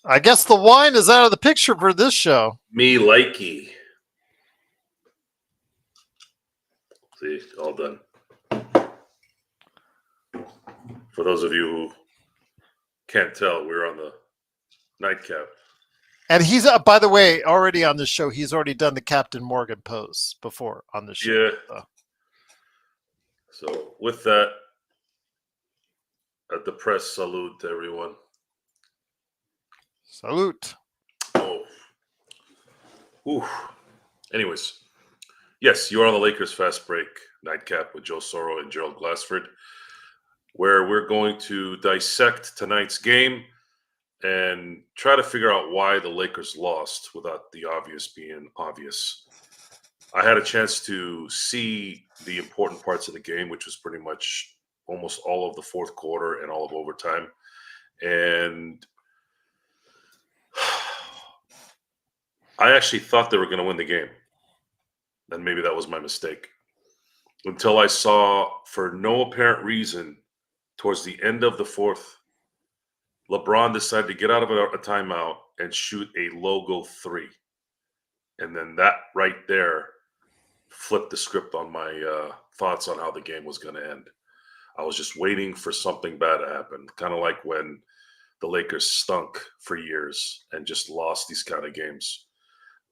I guess the wine is out of the picture for this show. Me likey. See, all done. For those of you who can't tell, we're on the nightcap. And he's, by the way, already on the show. He's already done the Captain Morgan pose before on the show. Yeah. So with that, at the press salute to everyone. Salute. Oh. Ooh. Anyways, yes, you are on the Lakers Fast Break Nightcap with Joe Soro and Gerald Glassford, where we're going to dissect tonight's game and try to figure out why the Lakers lost without the obvious being obvious. I had a chance to see the important parts of the game, which was pretty much almost all of the fourth quarter and all of overtime. And I actually thought they were going to win the game. And maybe that was my mistake. Until I saw, for no apparent reason, towards the end of the fourth, LeBron decided to get out of a timeout and shoot a logo three. And then that right there flipped the script on my thoughts on how the game was going to end. I was just waiting for something bad to happen, kind of like when the Lakers stunk for years and just lost these kind of games.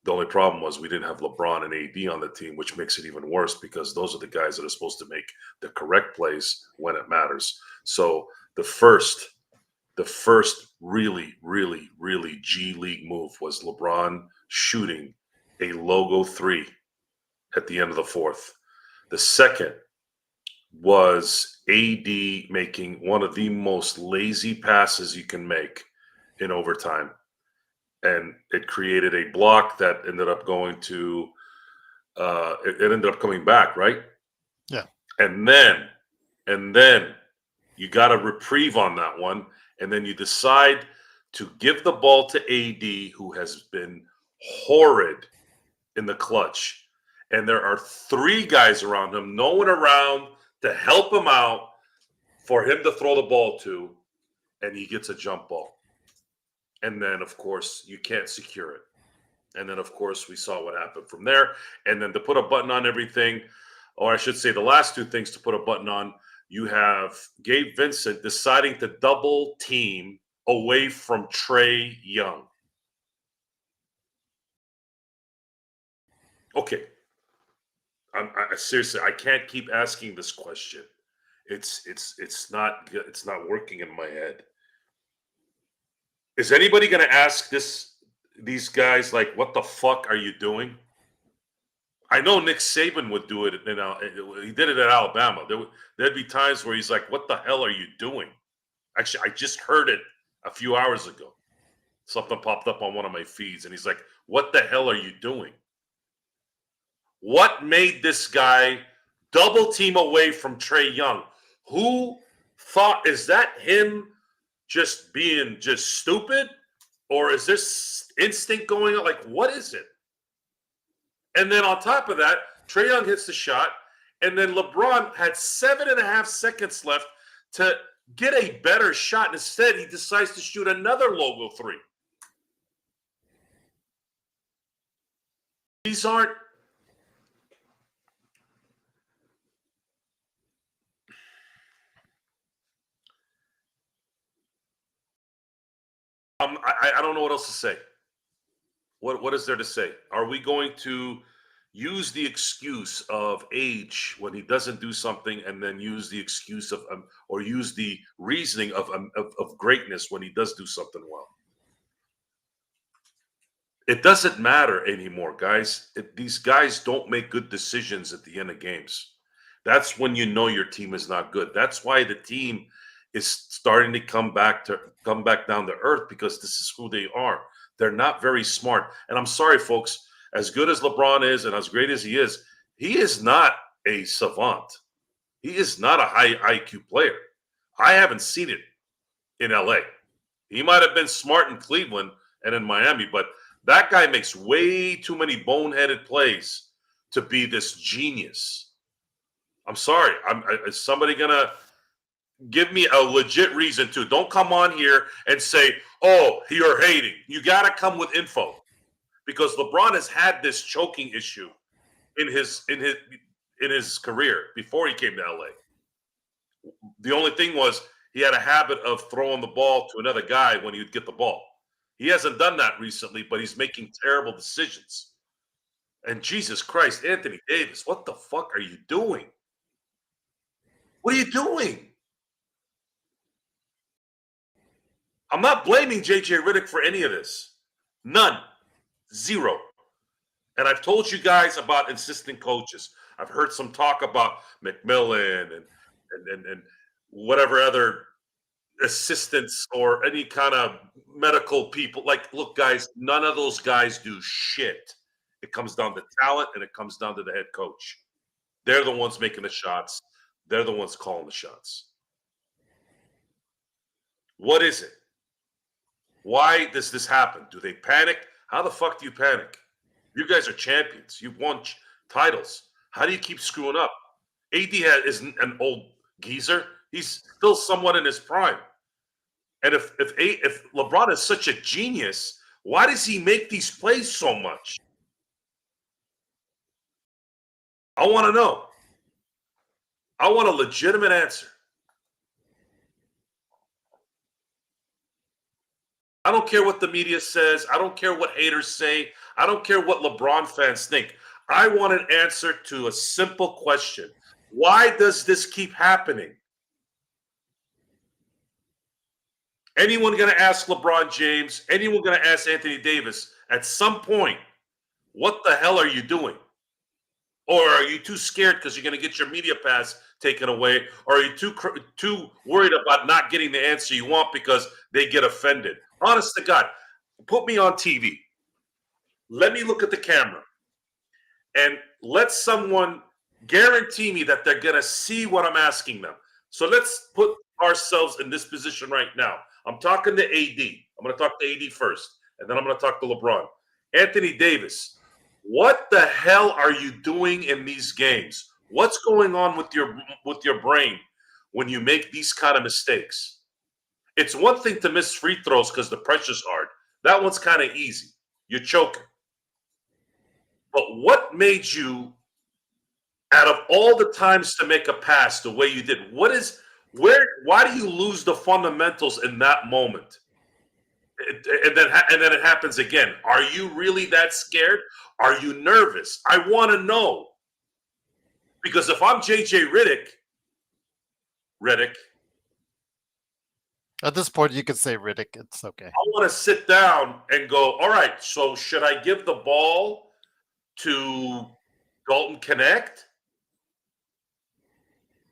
The only problem was we didn't have LeBron and AD on the team, which makes it even worse because those are the guys that are supposed to make the correct plays when it matters. So the first really, really, really G League move was LeBron shooting a logo three at the end of the fourth. The second was AD making one of the most lazy passes you can make in overtime. And it created a block that ended up going to, it ended up coming back, right? Yeah. And then you got a reprieve on that one. And then you decide to give the ball to AD, who has been horrid in the clutch. And there are three guys around him, no one around to help him out for him to throw the ball to, and he gets a jump ball. And then, of course, you can't secure it. And then, of course, we saw what happened from there. And then to put a button on everything, or I should say the last two things to put a button on, you have Gabe Vincent deciding to double team away from Trae Young. Okay. I seriously, I can't keep asking this question. It's not working in my head. Is anybody going to ask these guys, like, what the fuck are you doing? I know Nick Saban would do it. He did it at Alabama. There'd be times where he's like, what the hell are you doing? Actually, I just heard it a few hours ago. Something popped up on one of my feeds, and he's like, what the hell are you doing? What made this guy double team away from Trae Young? Who thought, is that him just being just stupid? Or is this instinct going on? Like, what is it? And then on top of that, Trae Young hits the shot, and then LeBron had 7.5 seconds left to get a better shot. Instead, he decides to shoot another logo three. These aren't. I don't know what else to say. What is there to say? Are we going to use the excuse of age when he doesn't do something, and then use the excuse of or use the reasoning of greatness when he does do something well? It doesn't matter anymore, guys. These guys don't make good decisions at the end of games. That's when you know your team is not good. That's why the team is starting to come back down to earth, because this is who they are. They're not very smart. And I'm sorry, folks, as good as LeBron is and as great as he is not a savant. He is not a high IQ player. I haven't seen it in LA. He might have been smart in Cleveland and in Miami, but that guy makes way too many boneheaded plays to be this genius. I'm sorry. Is somebody going to give me a legit reason to. Don't come on here and say, "Oh, you're hating." You got to come with info because LeBron has had this choking issue in his career before he came to LA. The only thing was he had a habit of throwing the ball to another guy when he would get the ball. He hasn't done that recently, but he's making terrible decisions. And Jesus Christ, Anthony Davis, what the fuck are you doing? What are you doing? I'm not blaming JJ Redick for any of this. None. Zero. And I've told you guys about assistant coaches. I've heard some talk about McMillan and whatever other assistants or any kind of medical people. Like, look, guys, none of those guys do shit. It comes down to talent and it comes down to the head coach. They're the ones making the shots. They're the ones calling the shots. What is it? Why does this happen? Do they panic? How the fuck do you panic? You guys are champions. You've won titles. How do you keep screwing up? AD isn't an old geezer. He's still somewhat in his prime. And if LeBron is such a genius, why does he make these plays so much? I want to know. I want a legitimate answer. I don't care what the media says. I don't care what haters say. I don't care what LeBron fans think. I want an answer to a simple question. Why does this keep happening? Anyone going to ask LeBron James, anyone going to ask Anthony Davis at some point, what the hell are you doing? Or are you too scared because you're going to get your media pass taken away? Or are you too worried about not getting the answer you want because they get offended? Honest to God, put me on TV. Let me look at the camera. And let someone guarantee me that they're going to see what I'm asking them. So let's put ourselves in this position right now. I'm talking to AD. I'm going to talk to AD first, and then I'm going to talk to LeBron. Anthony Davis, what the hell are you doing in these games? What's going on with your brain when you make these kind of mistakes? It's one thing to miss free throws because the pressure's hard. That one's kind of easy. You're choking. But what made you, out of all the times to make a pass the way you did, why do you lose the fundamentals in that moment? And then it happens again. Are you really that scared? Are you nervous? I want to know. Because if I'm JJ Redick, At this point, you could say Riddick. It's okay. I want to sit down and go, all right, so should I give the ball to Dalton Connect?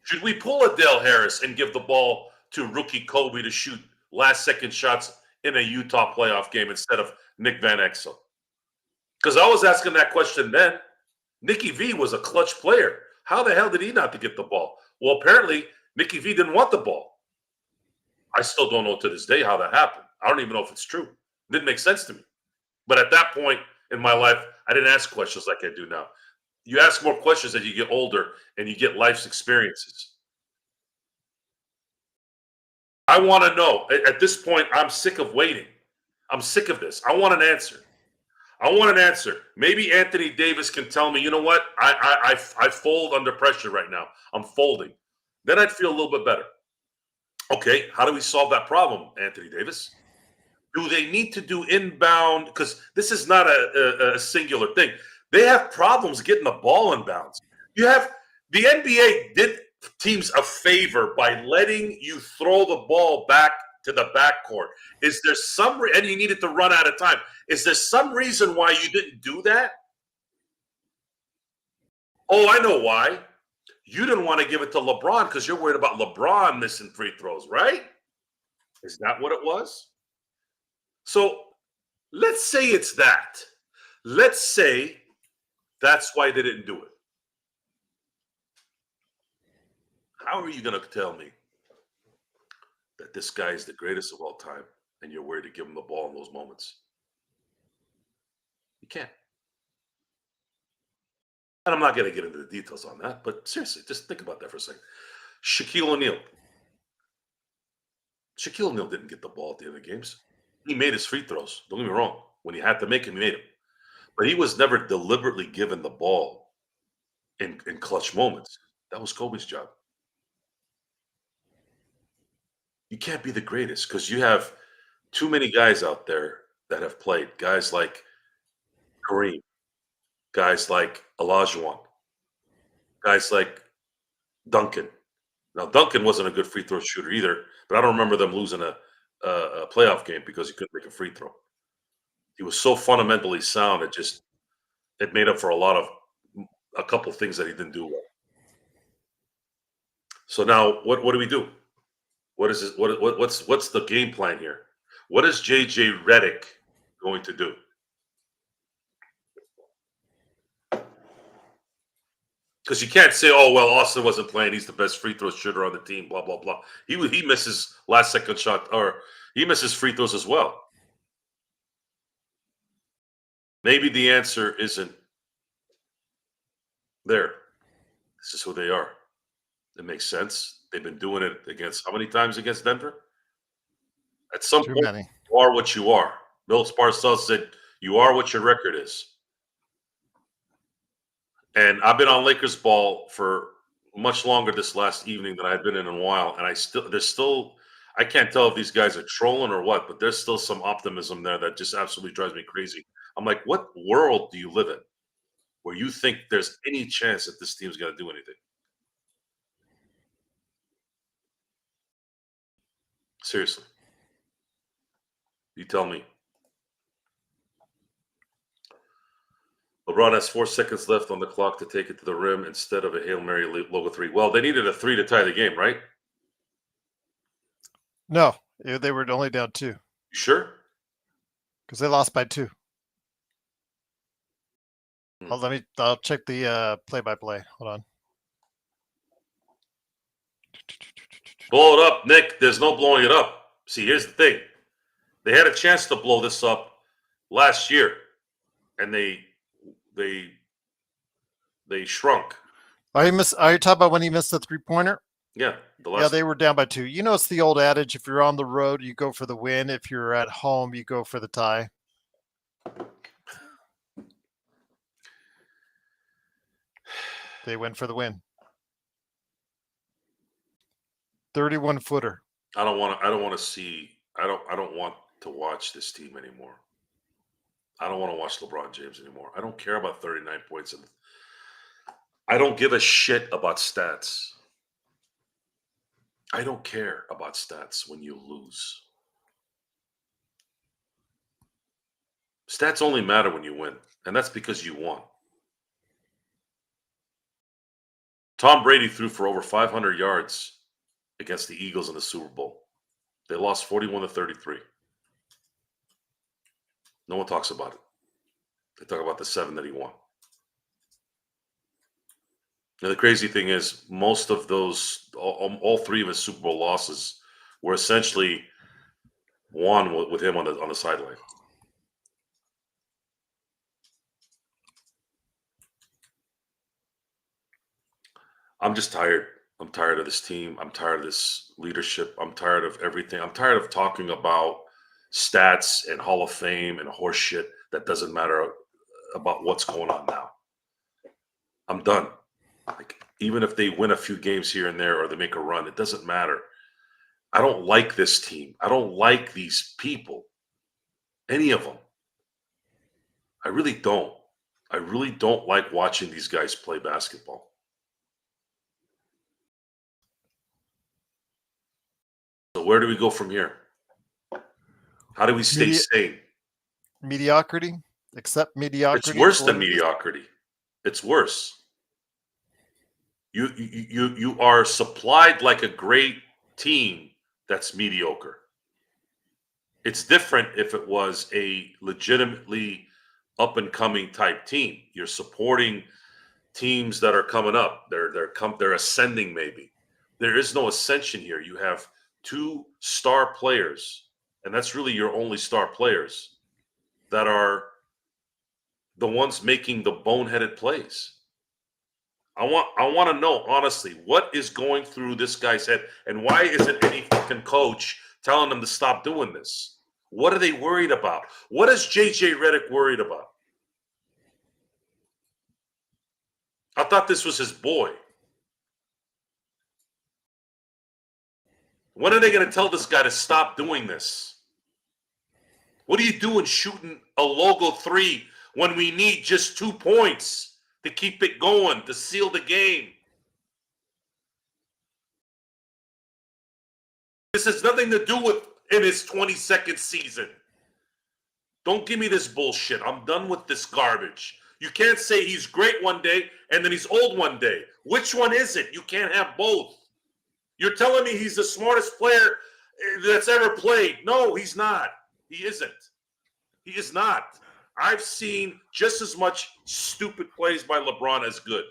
Should we pull a Dale Harris and give the ball to rookie Kobe to shoot last-second shots in a Utah playoff game instead of Nick Van Exel? Because I was asking that question then. Nicky V was a clutch player. How the hell did he not to get the ball? Well, apparently, Nicky V didn't want the ball. I still don't know to this day how that happened. I don't even know if it's true. It didn't make sense to me. But at that point in my life, I didn't ask questions like I do now. You ask more questions as you get older and you get life's experiences. I want to know. At this point, I'm sick of waiting. I'm sick of this. I want an answer. I want an answer. Maybe Anthony Davis can tell me, you know what? I fold under pressure right now. I'm folding. Then I'd feel a little bit better. Okay, how do we solve that problem, Anthony Davis? Do they need to do inbound? Because this is not a singular thing. They have problems getting the ball inbounds. You have the NBA did teams a favor by letting you throw the ball back to the backcourt. Is there and you needed to run out of time. Is there some reason why you didn't do that? Oh, I know why. You didn't want to give it to LeBron because you're worried about LeBron missing free throws, right? Is that what it was? So let's say it's that. Let's say that's why they didn't do it. How are you going to tell me that this guy is the greatest of all time and you're worried to give him the ball in those moments? You can't. And I'm not going to get into the details on that, but seriously, just think about that for a second. Shaquille O'Neal. Shaquille O'Neal didn't get the ball at the end of the games. He made his free throws. Don't get me wrong. When he had to make him, he made them. But he was never deliberately given the ball in clutch moments. That was Kobe's job. You can't be the greatest because you have too many guys out there that have played. Guys like Kareem, guys like Olajuwon, guys like Duncan. Now, Duncan wasn't a good free throw shooter either, but I don't remember them losing a playoff game because he couldn't make a free throw. He was so fundamentally sound, it made up for a couple things that he didn't do well. So now, what do we do? What is this? What's the game plan here? What is JJ Redick going to do? Because you can't say, "Oh well, Austin wasn't playing. He's the best free throw shooter on the team." Blah blah blah. He misses last second shot, or he misses free throws as well. Maybe the answer isn't there. This is who they are. It makes sense. They've been doing it against how many times against Denver? At some Too point, many. you are what you are. Bill Parcells said, "You are what your record is." And I've been on Lakers ball for much longer this last evening than I've been in a while, and I can't tell if these guys are trolling or what, but there's still some optimism there that just absolutely drives me crazy. I'm like, what world do you live in where you think there's any chance that this team's going to do anything? Seriously. You tell me. LeBron has 4 seconds left on the clock to take it to the rim instead of a Hail Mary logo 3. Well, they needed a 3 to tie the game, right? No, they were only down 2 You sure? because they lost by 2. Hmm. I'll check the play-by-play. Hold on. Blow it up, Nick. There's no blowing it up. See, here's the thing. They had a chance to blow this up last year, and they shrunk. Are you talking about when he missed the 3-pointer? Yeah, Yeah, they were down by 2. You know, it's the old adage: if you're on the road, you go for the win. If you're at home, you go for the tie. They went for the win. 31-footer. I don't want to watch this team anymore. I don't want to watch LeBron James anymore. I don't care about 39 points. And I don't give a shit about stats. I don't care about stats when you lose. Stats only matter when you win, and that's because you won. Tom Brady threw for over 500 yards against the Eagles in the Super Bowl. They lost 41-33. No one talks about it. They talk about the 7 that he won. Now, the crazy thing is, most of those, all 3 of his Super Bowl losses were essentially won with him on the sideline. I'm just tired. I'm tired of this team. I'm tired of this leadership. I'm tired of everything. I'm tired of talking about stats and Hall of Fame and horse shit that doesn't matter about what's going on now. I'm done. Like, even if they win a few games here and there or they make a run, it doesn't matter. I don't like this team. I don't like these people. Any of them. I really don't. I really don't like watching these guys play basketball. So where do we go from here? How do we stay sane? Mediocrity. Accept mediocrity. It's worse than mediocrity. It's worse. You are supplied like a great team that's mediocre. It's different if it was a legitimately up and coming type team. You're supporting teams that are coming up. They're ascending maybe. There is no ascension here. You have 2 star players, and that's really your only star players that are the ones making the boneheaded plays. I want to know honestly what is going through this guy's head, and why isn't any fucking coach telling them to stop doing this. What are they worried about? What is JJ Redick worried about? I thought this was his boy. When are they going to tell this guy to stop doing this? What are you doing shooting a logo 3 when we need just 2 points to keep it going, to seal the game? This has nothing to do with in his 22nd season. Don't give me this bullshit. I'm done with this garbage. You can't say he's great one day and then he's old one day. Which one is it? You can't have both. You're telling me he's the smartest player that's ever played. No, he's not. He isn't. He is not. I've seen just as much stupid plays by LeBron as good.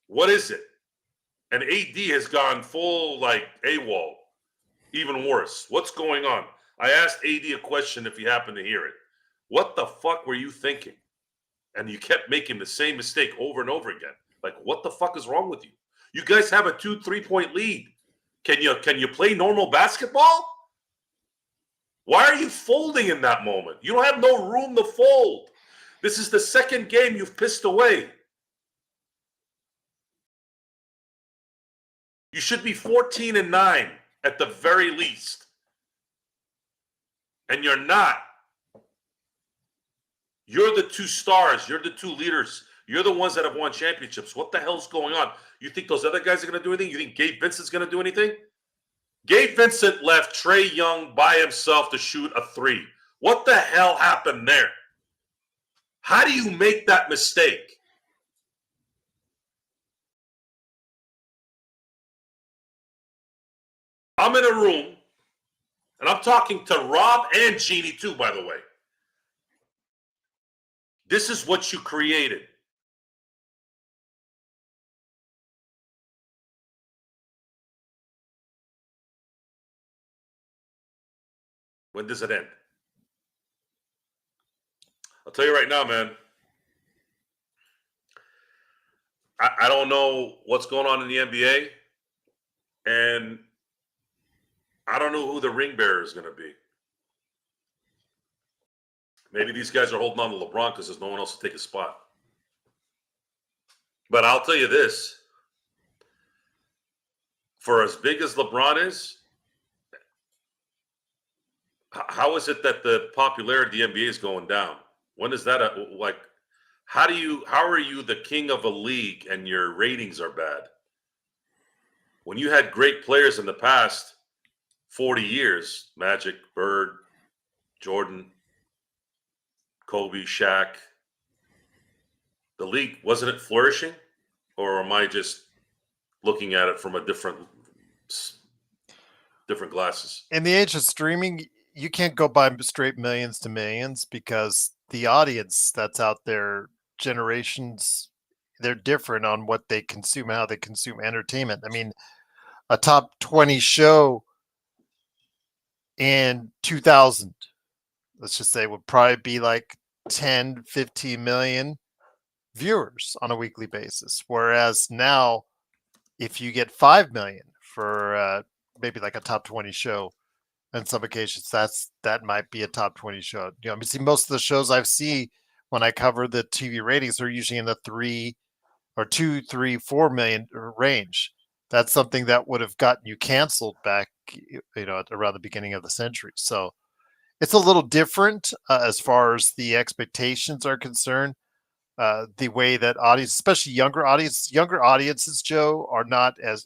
What is it? And AD has gone full like AWOL. Even worse. What's going on? I asked AD a question if you happen to hear it. What the fuck were you thinking? And you kept making the same mistake over and over again. Like, what the fuck is wrong with you? You guys have a 2-3 point lead. Can you play normal basketball? Why are you folding in that moment? You don't have no room to fold. This is the second game you've pissed away. You should be 14-9 at the very least. And you're not. You're the 2 stars. You're the 2 leaders. You're the ones that have won championships. What the hell's going on? You think those other guys are going to do anything? You think Gabe Vincent's going to do anything? Gabe Vincent left Trae Young by himself to shoot a 3. What the hell happened there? How do you make that mistake? I'm in a room, and I'm talking to Rob and Jeannie too, by the way. This is what you created. When does it end? I'll tell you right now, man. I don't know what's going on in the NBA, and I don't know who the ring bearer is going to be. Maybe these guys are holding on to LeBron because there's no one else to take his spot. But I'll tell you this. For as big as LeBron is, how is it that the popularity of the NBA is going down? When is that how are you the king of a league and your ratings are bad? When you had great players in the past 40 years, Magic, Bird, Jordan, Kobe, Shaq, the league, wasn't it flourishing? Or am I just looking at it from a different glasses? In the age of streaming, you can't go by straight millions to millions because the audience that's out there, generations, they're different on what they consume, how they consume entertainment. I mean, a top 20 show in 2000, let's just say, would probably be like 10, 15 million viewers on a weekly basis. Whereas now, if you get 5 million for maybe like a top 20 show, on some occasions, that might be a top 20 show. You know, I mean, see, most of the shows I've seen when I cover the TV ratings are usually in the 3 or 2, 3, 4 million range. That's something that would have gotten you canceled back, around the beginning of the century. So it's a little different as far as the expectations are concerned. The way that audience, especially younger audiences, Joe, are not as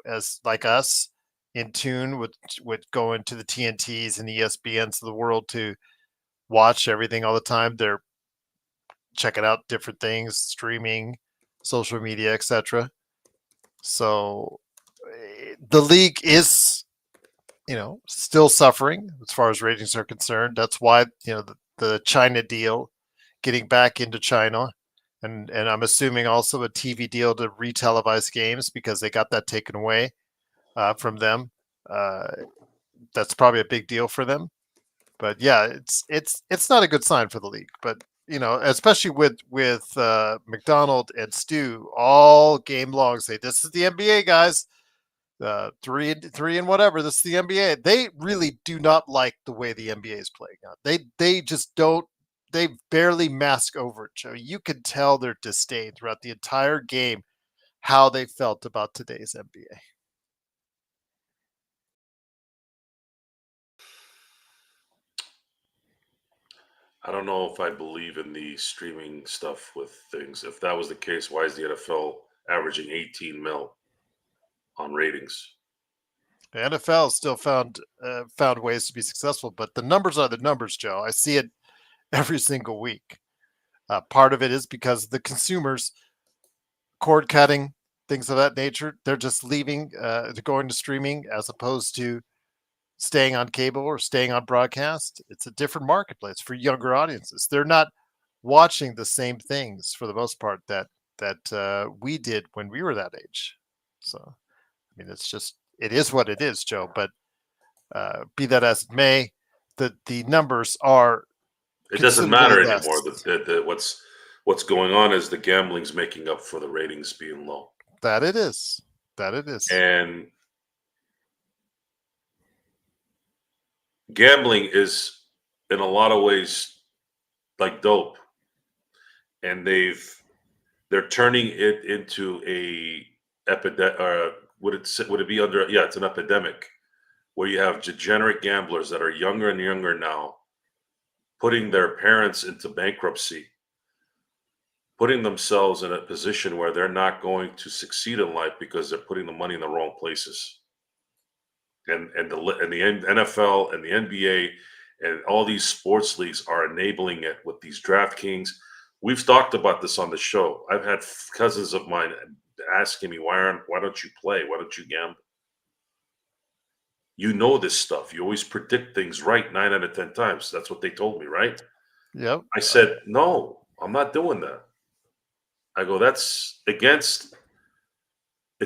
as like us, in tune with going to the TNTs and the ESPNs of the world to watch everything all the time. They're checking out different things, streaming, social media, etc. So the league is, still suffering as far as ratings are concerned. That's why, the China deal, getting back into China, and I'm assuming also a TV deal to retelevise games because they got that taken away from them. That's probably a big deal for them. But yeah, it's not a good sign for the league. But especially with McDonald and Stu all game long say, this is the NBA, guys. three and whatever. This is the NBA. They really do not like the way the NBA is playing out. They just don't. They barely mask over it, Joe. You could tell their disdain throughout the entire game how they felt about today's NBA. I don't know if I believe in the streaming stuff with things. If that was the case, why is the NFL averaging 18 mil on ratings? The NFL still found ways to be successful, but the numbers are the numbers, Joe. I see it every single week. Part of it is because the consumers cord cutting, things of that nature. They're just leaving, going to streaming as opposed to staying on cable or staying on broadcast. It's a different marketplace for younger audiences. They're not watching the same things for the most part that we did when we were that age. So, I mean, it is what it is, Joe. But be that as it may, the numbers are It doesn't considerably matter less. anymore. What's going on is the gambling's making up for the ratings being low. That it is. That it is. And gambling is in a lot of ways like dope. And they're turning it into a epidemic. Would it be under? Yeah, it's an epidemic where you have degenerate gamblers that are younger and younger now, putting their parents into bankruptcy, putting themselves in a position where they're not going to succeed in life because they're putting the money in the wrong places. And the NFL and the NBA and all these sports leagues are enabling it with these DraftKings. We've talked about this on the show. I've had cousins of mine asking me, why don't you play? Why don't you gamble? You know this stuff. You always predict things right 9 out of 10 times. That's what they told me, right? Yep. I said, no, I'm not doing that. I go, it's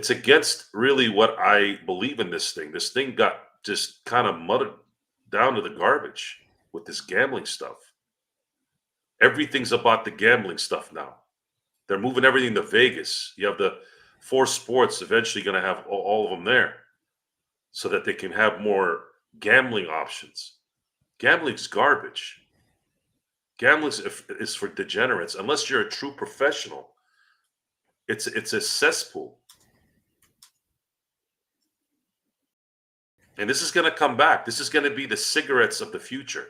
against really what I believe in this thing. This thing got just kind of mudded down to the garbage with this gambling stuff. Everything's about the gambling stuff now. They're moving everything to Vegas. You have the 4 sports eventually going to have all of them there so that they can have more gambling options. Gambling's garbage. Gambling is for degenerates. Unless you're a true professional, it's a cesspool. And this is going to come back. This is going to be the cigarettes of the future.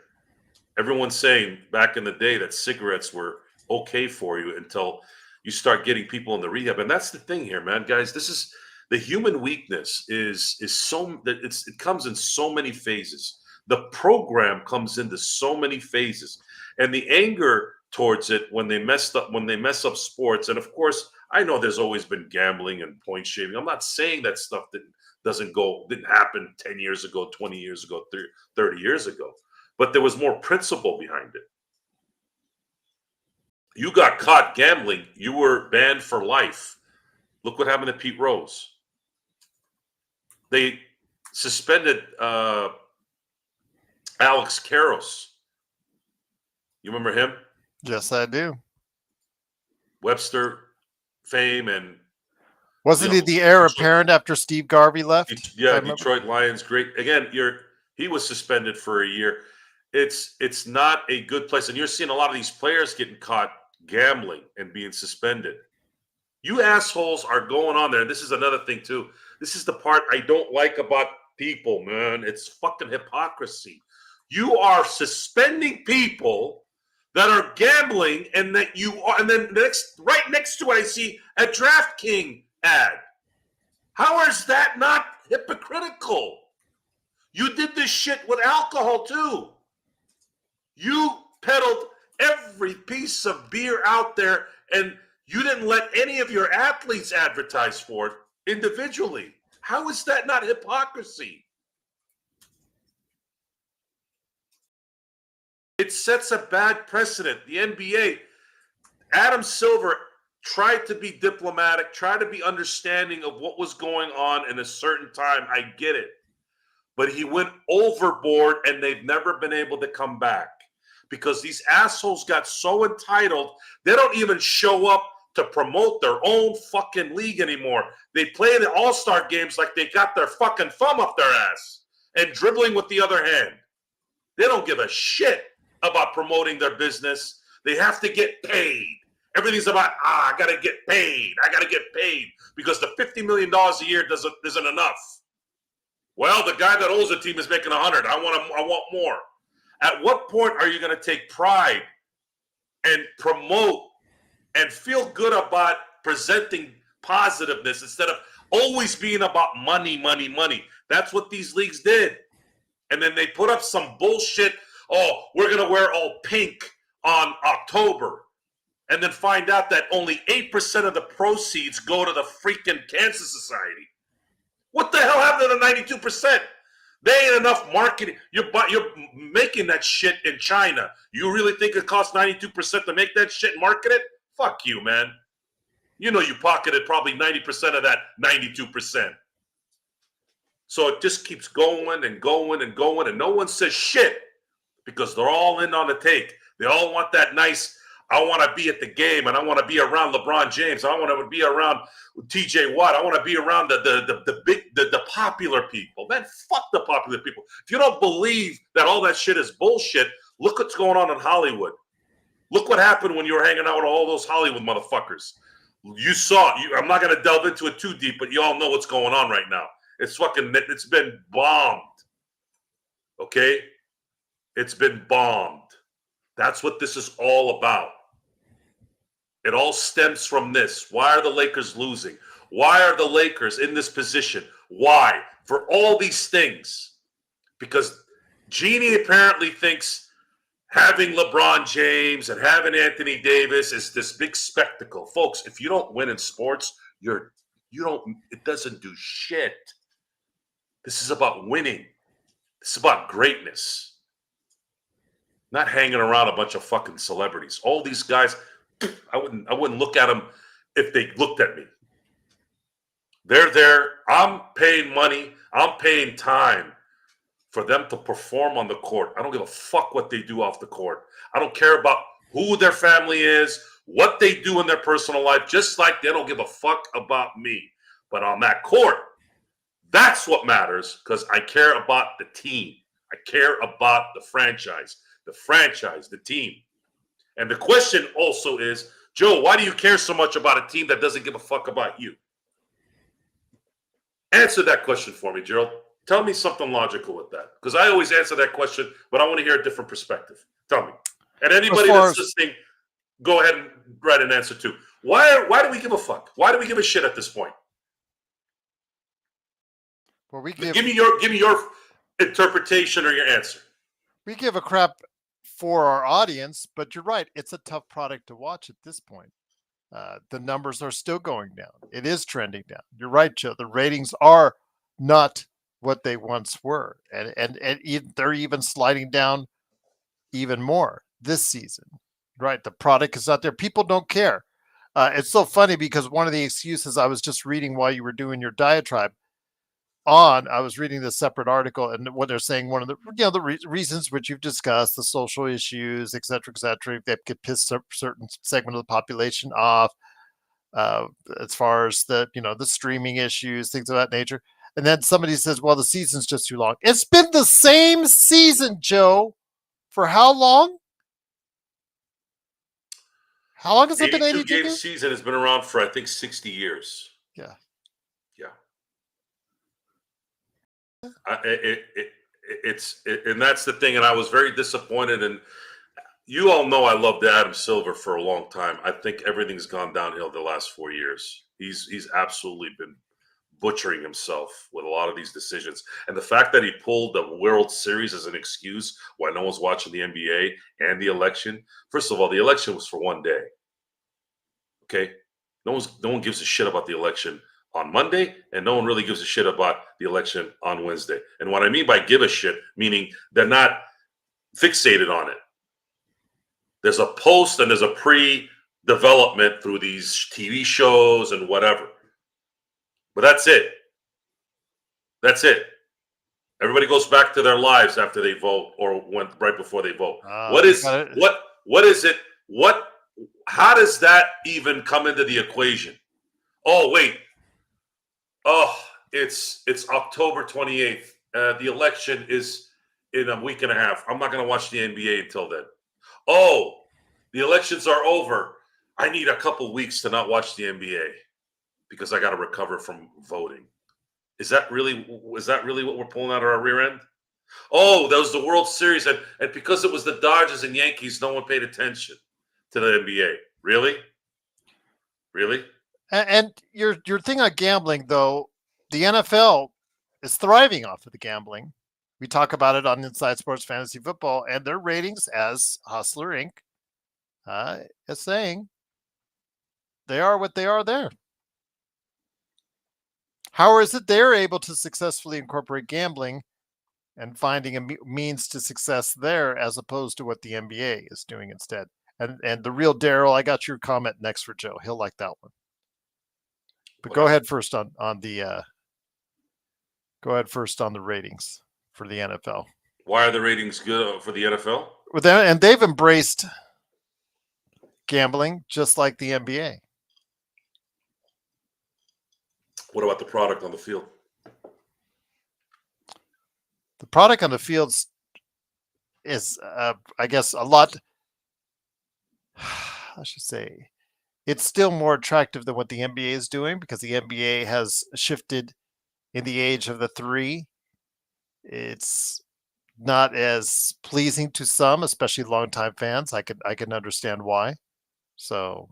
Everyone's saying back in the day that cigarettes were okay for you until you start getting people in the rehab. And that's the thing here, man, guys. This is the human weakness is so that it comes in so many phases. The program comes into so many phases, and the anger towards it when they mess up sports. And of course, I know there's always been gambling and point shaving. I'm not saying that stuff didn't happen 10 years ago, 20 years ago, 30 years ago. But there was more principle behind it. You got caught gambling, you were banned for life. Look what happened to Pete Rose. They suspended Alex Karros. You remember him? Yes, I do. Webster fame and wasn't he the heir apparent after Steve Garvey left? Yeah, Detroit Lions, great. Again, he was suspended for a year. It's not a good place, and you're seeing a lot of these players getting caught gambling and being suspended. You assholes are going on there. This is another thing too. This is the part I don't like about people, man. It's fucking hypocrisy. You are suspending people that are gambling, and that you are, and then right next to it, I see a DraftKings ad. How is that not hypocritical? You did this shit with alcohol too. You peddled every piece of beer out there, and you didn't let any of your athletes advertise for it individually. How is that not hypocrisy? It sets a bad precedent. The NBA, Adam Silver tried to be diplomatic, tried to be understanding of what was going on in a certain time. I get it. But he went overboard, and they've never been able to come back because these assholes got so entitled, they don't even show up to promote their own fucking league anymore. They play the all-star games like they got their fucking thumb up their ass and dribbling with the other hand. They don't give a shit about promoting their business. They have to get paid. Everything's about, I got to get paid. I got to get paid because the $50 million a year isn't enough. Well, the guy that owns the team is making 100. I want more. At what point are you going to take pride and promote and feel good about presenting positiveness instead of always being about money, money, money? That's what these leagues did. And then they put up some bullshit, oh, we're going to wear all pink on October. And then find out that only 8% of the proceeds go to the freaking Cancer Society. What the hell happened to the 92%? There ain't enough marketing. You're making that shit in China. You really think it costs 92% to make that shit and market it? Fuck you, man. You know you pocketed probably 90% of that 92%. So it just keeps going and going and going, and no one says shit because they're all in on the take. They all want that nice, I want to be at the game, and I want to be around LeBron James. I want to be around TJ Watt. I want to be around the popular people. Man, fuck the popular people. If you don't believe that all that shit is bullshit, look what's going on in Hollywood. Look what happened when you were hanging out with all those Hollywood motherfuckers. You saw it. I'm not going to delve into it too deep, but you all know what's going on right now. It's been bombed. Okay? It's been bombed. That's what this is all about. It all stems from this. Why are the Lakers losing? Why are the Lakers in this position? Why? For all these things. Because Jeannie apparently thinks having LeBron James and having Anthony Davis is this big spectacle. Folks, if you don't win in sports, it doesn't do shit. This is about winning. This is about greatness. Not hanging around a bunch of fucking celebrities. All these guys, I wouldn't look at them if they looked at me. They're there. I'm paying money. I'm paying time for them to perform on the court. I don't give a fuck what they do off the court. I don't care about who their family is, what they do in their personal life, just like they don't give a fuck about me. But on that court, that's what matters because I care about the team. I care about the franchise, the team. And the question also is, Joe, why do you care so much about a team that doesn't give a fuck about you? Answer that question for me, Gerald. Tell me something logical with that. Because I always answer that question, but I want to hear a different perspective. Tell me. And anybody that's listening, go ahead and write an answer too. Why do we give a fuck? Why do we give a shit at this point? Well, give me your interpretation or your answer. We give a crap for our audience, but you're right. It's a tough product to watch at this point. The numbers are still going down. It is trending down. You're right, Joe. The ratings are not what they once were. And they're even sliding down even more this season. Right. The product is out there. People don't care. It's so funny because one of the excuses I was just reading while you were doing your diatribe I was reading this separate article, and what they're saying, one of the reasons which you've discussed, the social issues, et cetera, that could piss a certain segment of the population off, as far as the streaming issues, things of that nature. And then somebody says, well, the season's just too long. It's been the same season, Joe, for how long? How long has it been? 82 game season has been around for, I think, 60 years. Yeah. And that's the thing. And I was very disappointed. And you all know I loved Adam Silver for a long time. I think everything's gone downhill the last 4 years. He's absolutely been butchering himself with a lot of these decisions. And the fact that he pulled the World Series as an excuse why no one's watching the NBA and the election. First of all, the election was for one day. Okay? No one gives a shit about the election on Monday, and no one really gives a shit about the election on Wednesday. And what I mean by give a shit, meaning they're not fixated on it. There's a post and there's a pre-development through these TV shows and whatever. But that's it. That's it. Everybody goes back to their lives after they vote or right before they vote. What is it? What How does that even come into the equation? Oh, wait. Oh, it's October 28th. The election is in a week and a half. I'm not going to watch the NBA until then. Oh, the elections are over. I need a couple weeks to not watch the NBA because I got to recover from voting. Is that really what we're pulling out of our rear end? Oh, that was the World Series, and because it was the Dodgers and Yankees, no one paid attention to the NBA. Really? Really? And your thing on gambling, though, the NFL is thriving off of the gambling. We talk about it on Inside Sports Fantasy Football, and their ratings, as Hustler Inc. Is saying, they are what they are there. How is it they're able to successfully incorporate gambling and finding a means to success there as opposed to what the NBA is doing instead? And the real Daryl, I got your comment next for Joe. He'll like that one. But go ahead first on the ratings for the NFL. Why are the ratings good for the NFL? And they've embraced gambling just like the NBA. What about the product on the field? The product on the field is, I guess, a lot. I should say, it's still more attractive than what the NBA is doing because the NBA has shifted in the age of the three. It's not as pleasing to some, especially longtime fans. I can understand why. So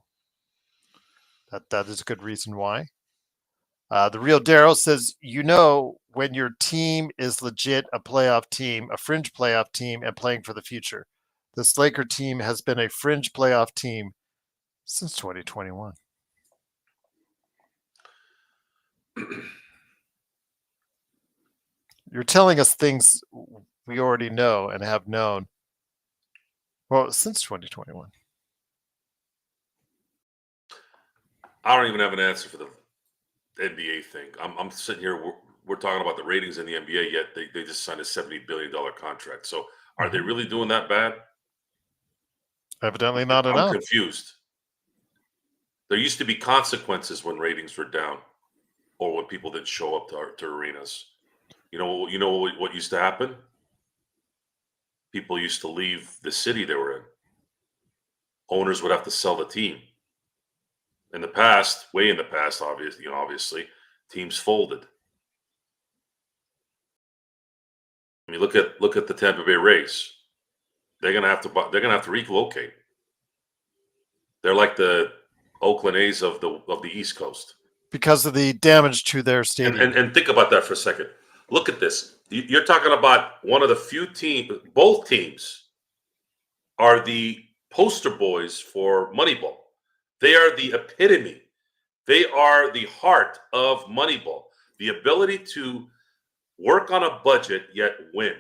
that is a good reason why. The real Daryl says, when your team is legit a playoff team, a fringe playoff team, and playing for the future. This Laker team has been a fringe playoff team since 2021. You're telling us things we already know and have known. Well, since 2021. I don't even have an answer for the NBA thing. I'm sitting here. We're talking about the ratings in the NBA. Yet they just signed a $70 billion contract. So are they really doing that bad? Evidently not I'm enough. confused. There used to be consequences when ratings were down, or when people didn't show up to arenas. You know what used to happen? People used to leave the city they were in. Owners would have to sell the team. In the past, way in the past, obviously, teams folded. I mean, look at the Tampa Bay Rays. They're gonna have to relocate. They're like the Oakland A's of the East Coast because of the damage to their stadium. And think about that for a second. Look at this. You're talking about one of the few teams. Both teams are the poster boys for Moneyball. They are the epitome. They are the heart of Moneyball. The ability to work on a budget yet win.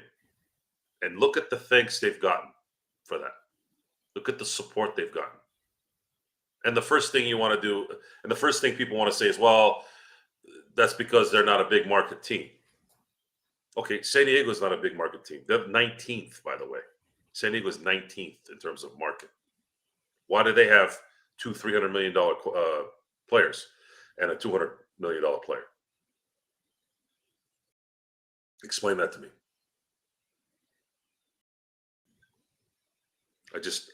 And look at the thanks they've gotten for that. Look at the support they've gotten. And the first thing you want to do, and the first thing people want to say is, well, that's because they're not a big market team. Okay, San Diego's not a big market team. They're 19th, by the way. San Diego's 19th in terms of market. Why do they have two $300 million players and a $200 million player? Explain that to me.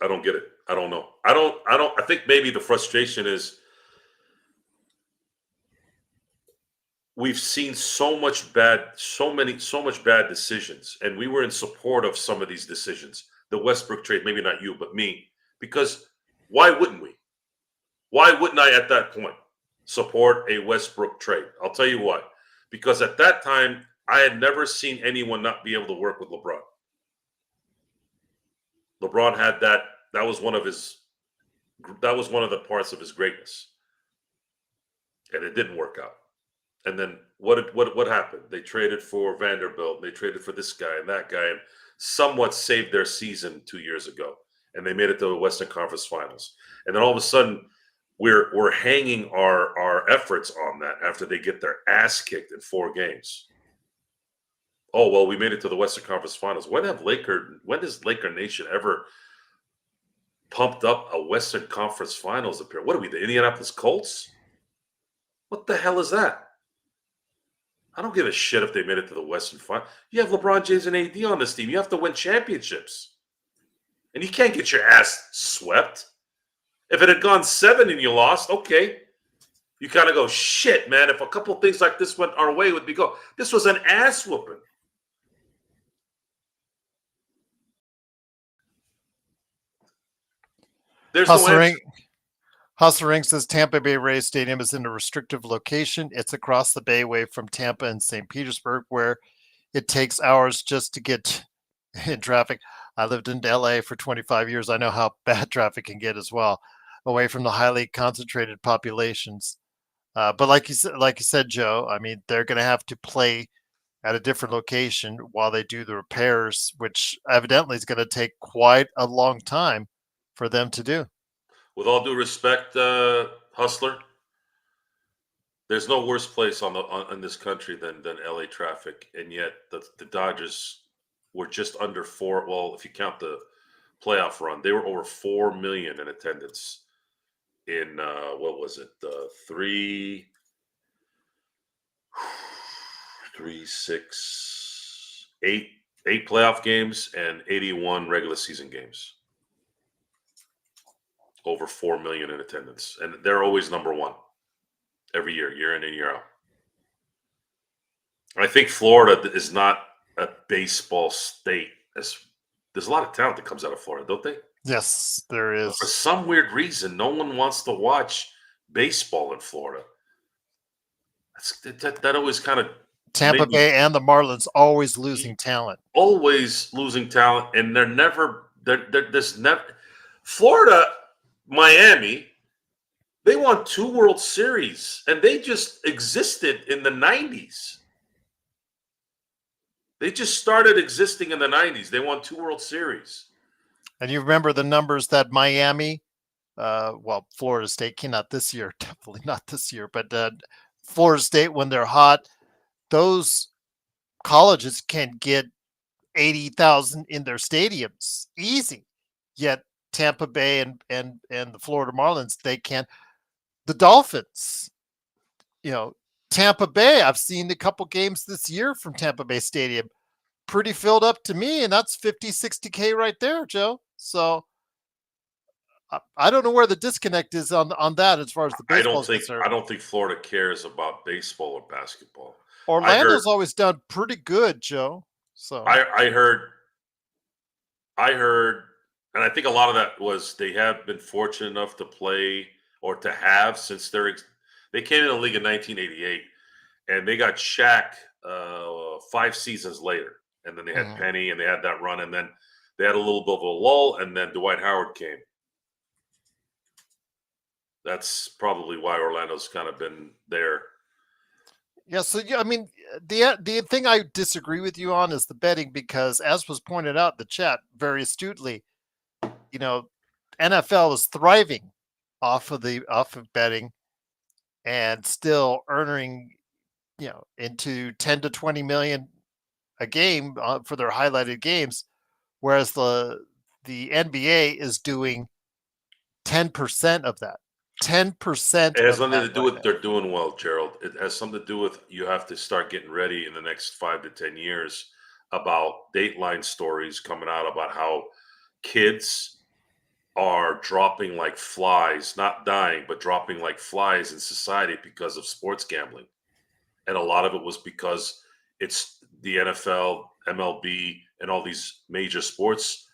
I don't get it. I don't know. I think maybe the frustration is we've seen so much bad decisions, and we were in support of some of these decisions. The Westbrook trade, maybe not you, but me, because why wouldn't we? Why wouldn't I at that point support a Westbrook trade? I'll tell you why. Because at that time, I had never seen anyone not be able to work with LeBron. LeBron had that. That was one of the parts of his greatness, and it didn't work out. And then what happened? They traded for Vanderbilt. They traded for this guy and that guy, and somewhat saved their season 2 years ago. And they made it to the Western Conference Finals. And then all of a sudden, we're hanging our efforts on that after they get their ass kicked in 4 games. Oh well, we made it to the Western Conference Finals. When does Laker Nation ever pumped up a Western Conference Finals appearance. What are we, the Indianapolis Colts? What the hell is that? I don't give a shit if they made it to the Western Final. You have LeBron James and AD on this team. You have to win championships. And you can't get your ass swept. If it had gone 7 and you lost, okay. You kind of go, shit, man. If a couple things like this went our way, would be go. This was an ass whooping. There's no answer. Hustler Inc. says Tampa Bay Rays Stadium is in a restrictive location. It's across the bayway from Tampa and St. Petersburg, where it takes hours just to get in traffic. I lived in LA for 25 years. I know how bad traffic can get as well, away from the highly concentrated populations. But like you said, Joe, I mean, they're going to have to play at a different location while they do the repairs, which evidently is going to take quite a long time for them to do. With all due respect, Hustler, there's no worse place in this country than LA traffic, and yet the Dodgers were just under 4. Well, if you count the playoff run, they were over 4 million in attendance in what was it? 3, 6, 8 playoff games and 81 regular season games. Over 4 million in attendance, and they're always number 1 every year in and year out. I think Florida is not a baseball state. There's a lot of talent that comes out of Florida, don't they? Yes, there is. But for some weird reason, no one wants to watch baseball in Florida. That always kind of Tampa Bay and the Marlins always losing talent. Always losing talent, and there's never Florida, Miami. They won 2 World Series, and they just existed in the 90s. They just started existing in the 90s. They won 2 World Series. And you remember the numbers that Miami, Florida State, not this year, definitely not this year, but Florida State, when they're hot, those colleges can get 80,000 in their stadiums, easy. Yet Tampa Bay and the Florida Marlins, they can't. The Dolphins, Tampa Bay, I've seen a couple games this year from Tampa Bay Stadium, pretty filled up to me, and that's 50, 60K right there, Joe. So I don't know where the disconnect is on that as far as the baseball is concerned. I don't think Florida cares about baseball or basketball. Orlando's always done pretty good, Joe. So I heard, and I think a lot of that was they have been fortunate enough to play or to have since they came in the league in 1988, and they got Shaq 5 seasons later, and then they had Penny, and they had that run, and then they had a little bit of a lull, and then Dwight Howard came. That's probably why Orlando's kind of been there. Yeah, so I mean, the thing I disagree with you on is the betting, because as was pointed out in the chat very astutely, NFL is thriving off of betting and still earning, into 10 to 20 million a game for their highlighted games, whereas the NBA is doing 10% of that. 10%. It has something to do with they're doing well, Gerald. It has something to do with you have to start getting ready in the next 5 to 10 years about Dateline stories coming out about how kids are dropping like flies, not dying, but dropping like flies in society because of sports gambling. And a lot of it was because it's the NFL, MLB, and all these major sports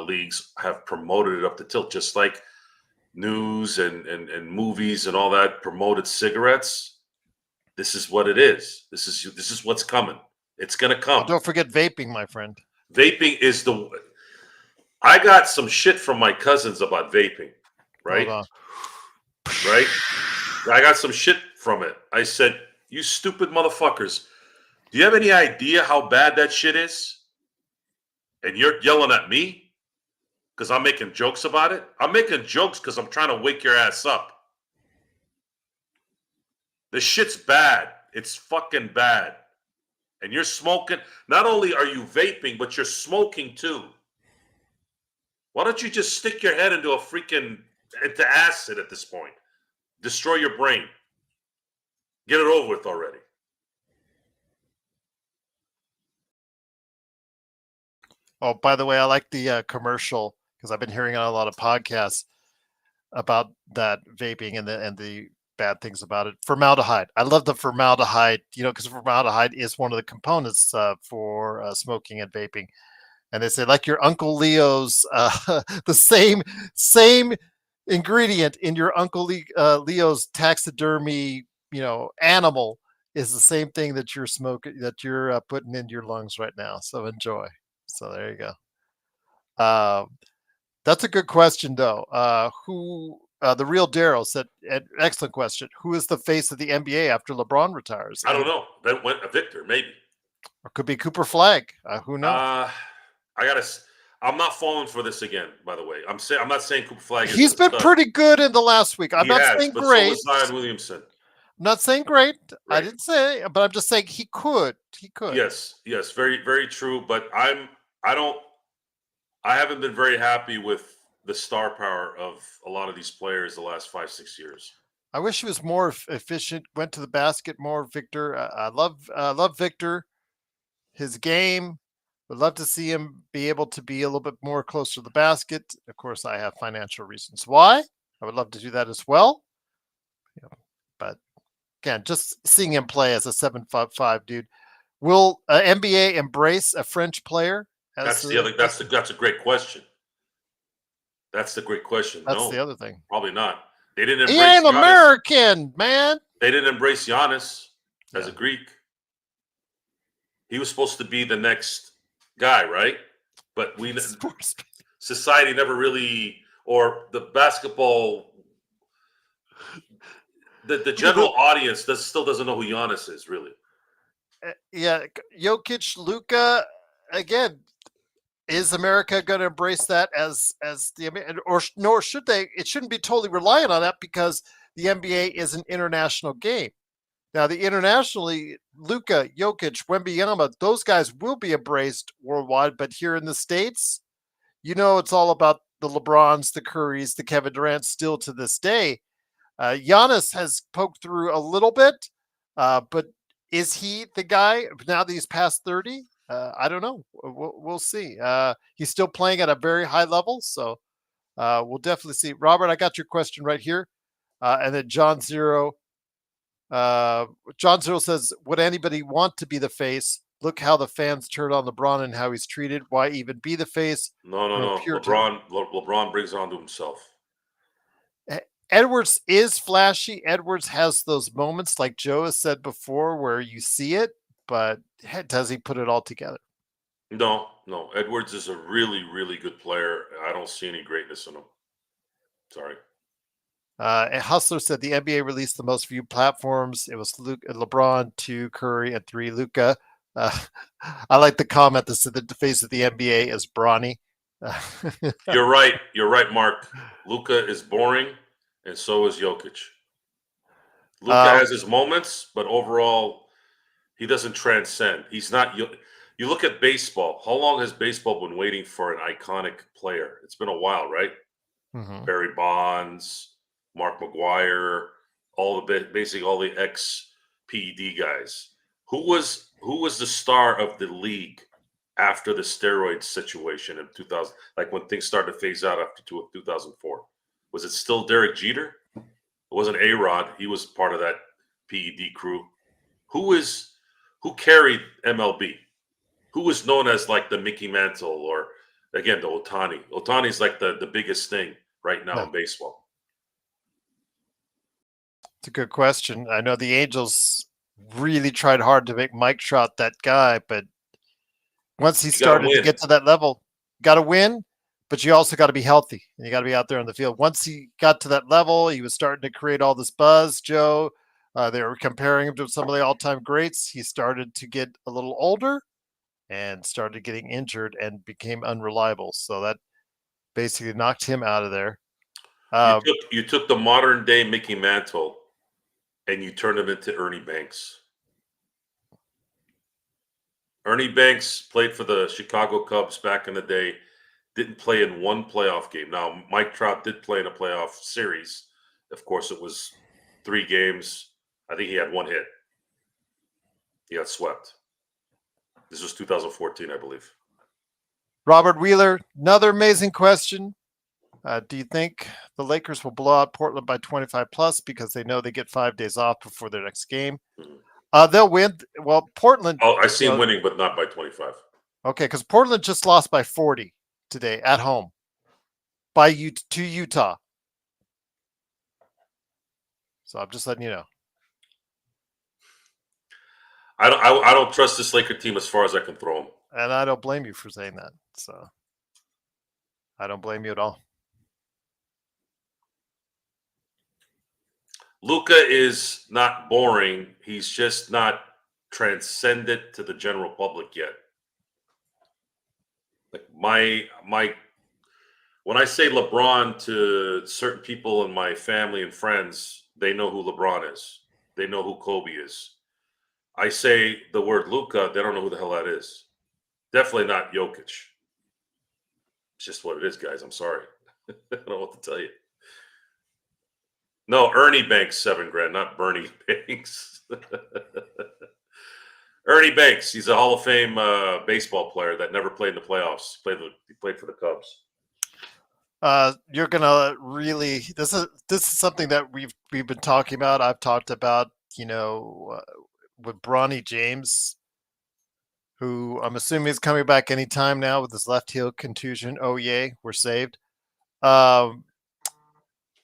leagues have promoted it up the tilt, just like news and movies and all that promoted cigarettes. This is what it is. This is what's coming. It's going to come. Don't forget vaping, my friend. Vaping is I got some shit from my cousins about vaping, right? Right? I got some shit from it. I said, "You stupid motherfuckers. Do you have any idea how bad that shit is? And you're yelling at me because I'm making jokes about it? I'm making jokes because I'm trying to wake your ass up. The shit's bad. It's fucking bad. And you're smoking. Not only are you vaping, but you're smoking too. Why don't you just stick your head into acid at this point? Destroy your brain. Get it over with already. Oh, by the way, I like the commercial because I've been hearing on a lot of podcasts about that vaping and the bad things about it. Formaldehyde. I love the formaldehyde, because formaldehyde is one of the components for smoking and vaping. And they say, like your Uncle Leo's, the same ingredient in your Uncle Leo's taxidermy, animal is the same thing that you're smoking, that you're putting into your lungs right now. So enjoy. So there you go. That's a good question, though. The real Daryl said, excellent question. Who is the face of the NBA after LeBron retires? I don't And know. That went a Victor, maybe. or could be Cooper Flag. Who knows? I'm not falling for this again. By the way, I'm not saying Cooper Flag He's isn't a been stud. pretty good in the last week. I'm He not has, saying but so great. is Zion Williamson. I'm not saying great. I Right. didn't say, but I'm just saying he could. He could. Yes, very, very true. But I haven't been very happy with the star power of a lot of these players the last 5-6 years. I wish he was more efficient. Went to the basket more. Victor. I love Victor. His game. Would love to see him be able to be a little bit more close to the basket. Of course, I have financial reasons why. I would love to do that as well. But again, just seeing him play as a 7'5" dude. Will NBA embrace a French player? That's a great question. That's the great question. That's No, the other thing. probably not. They didn't He embrace ain't Giannis. American, man. They didn't embrace Giannis as Yeah. a Greek. He was supposed to be the next guy, right? But society never really, or the basketball, the general audience still doesn't know who Giannis is, really. Yeah, Jokic, Luka, again, is America going to embrace that as or nor should they? It shouldn't be totally reliant on that because the NBA is an international game. Now, the internationally, Luka, Jokic, Wembanyama, those guys will be embraced worldwide, but here in the States, it's all about the LeBrons, the Currys, the Kevin Durant still to this day. Giannis has poked through a little bit, but is he the guy now that he's past 30? I don't know. We'll see. He's still playing at a very high level, so we'll definitely see. Robert, I got your question right here. And then John Zero says, would anybody want to be the face? Look how the fans turned on LeBron and how he's treated. Why even be the face? No. LeBron brings it on to himself. Edwards is flashy. Edwards has those moments, like Joe has said before, where you see it, but does he put it all together? No. Edwards is a really, really good player. I don't see any greatness in him. Sorry. And Hustler said the NBA released the most viewed platforms. It was LeBron, 2, Curry, and 3, Luka. I like the comment that said that the face of the NBA is brawny. You're right. You're right, Mark. Luka is boring, and so is Jokic. Luka has his moments, but overall, he doesn't transcend. He's not. You look at baseball. How long has baseball been waiting for an iconic player? It's been a while, right? Mm-hmm. Barry Bonds, Mark McGwire, basically all the ex-PED guys. Who was the star of the league after the steroid situation in 2000? Like when things started to phase out after 2004, was it still Derek Jeter? It wasn't A-Rod. He was part of that PED crew. Who carried MLB? Who was known as like the Mickey Mantle or again the Ohtani? Ohtani's like the biggest thing right now in baseball. It's a good question. I know the Angels really tried hard to make Mike Trout that guy, but once he started to get to that level, got to win, but you also got to be healthy and you got to be out there on the field. Once he got to that level, he was starting to create all this buzz, Joe. They were comparing him to some of the all-time greats. He started to get a little older and started getting injured and became unreliable. So that basically knocked him out of there. You took the modern day Mickey Mantle and you turned him into Ernie Banks. Ernie Banks played for the Chicago Cubs back in the day. didn't play in one playoff game. Now, Mike Trout did play in a playoff series. Of course, it was 3 games. I think he had 1 hit. He got swept. This was 2014, I believe. Robert Wheeler, another amazing question. Do you think the Lakers will blow out Portland by 25 plus because they know they get 5 days off before their next game? They'll win. Well, Portland. Oh, I see him winning, but not by 25. Okay, because Portland just lost by 40 today at home to Utah. So I'm just letting you know. I don't trust this Laker team as far as I can throw them. And I don't blame you for saying that. So I don't blame you at all. Luka is not boring. He's just not transcended to the general public yet. Like when I say LeBron to certain people in my family and friends, they know who LeBron is. They know who Kobe is. I say the word Luka, they don't know who the hell that is. Definitely not Jokic. It's just what it is, guys. I'm sorry. I don't know what to tell you. No, Ernie Banks, $7,000, not Bernie Banks. Ernie Banks, he's a Hall of Fame baseball player that never played in the playoffs. He played for the Cubs. You're gonna really this is something that we've been talking about. I've talked about, with Bronny James, who I'm assuming is coming back anytime now with his left heel contusion. Oh yay, we're saved.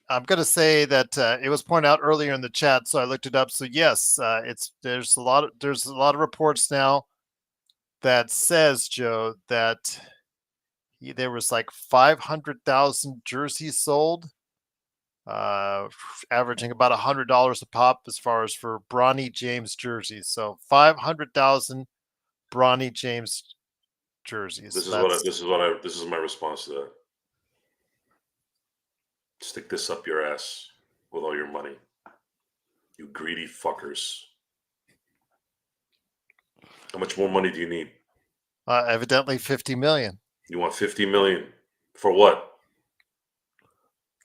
I'm going to say that it was pointed out earlier in the chat, so I looked it up. So yes, there's a lot of reports now that says, Joe, that there was like 500,000 jerseys sold, averaging about $100 a pop as far as for Bronny James jerseys. So 500,000 Bronny James jerseys. This is my response to that. Stick this up your ass with all your money. You greedy fuckers. How much more money do you need? Evidently 50 million. You want 50 million for what?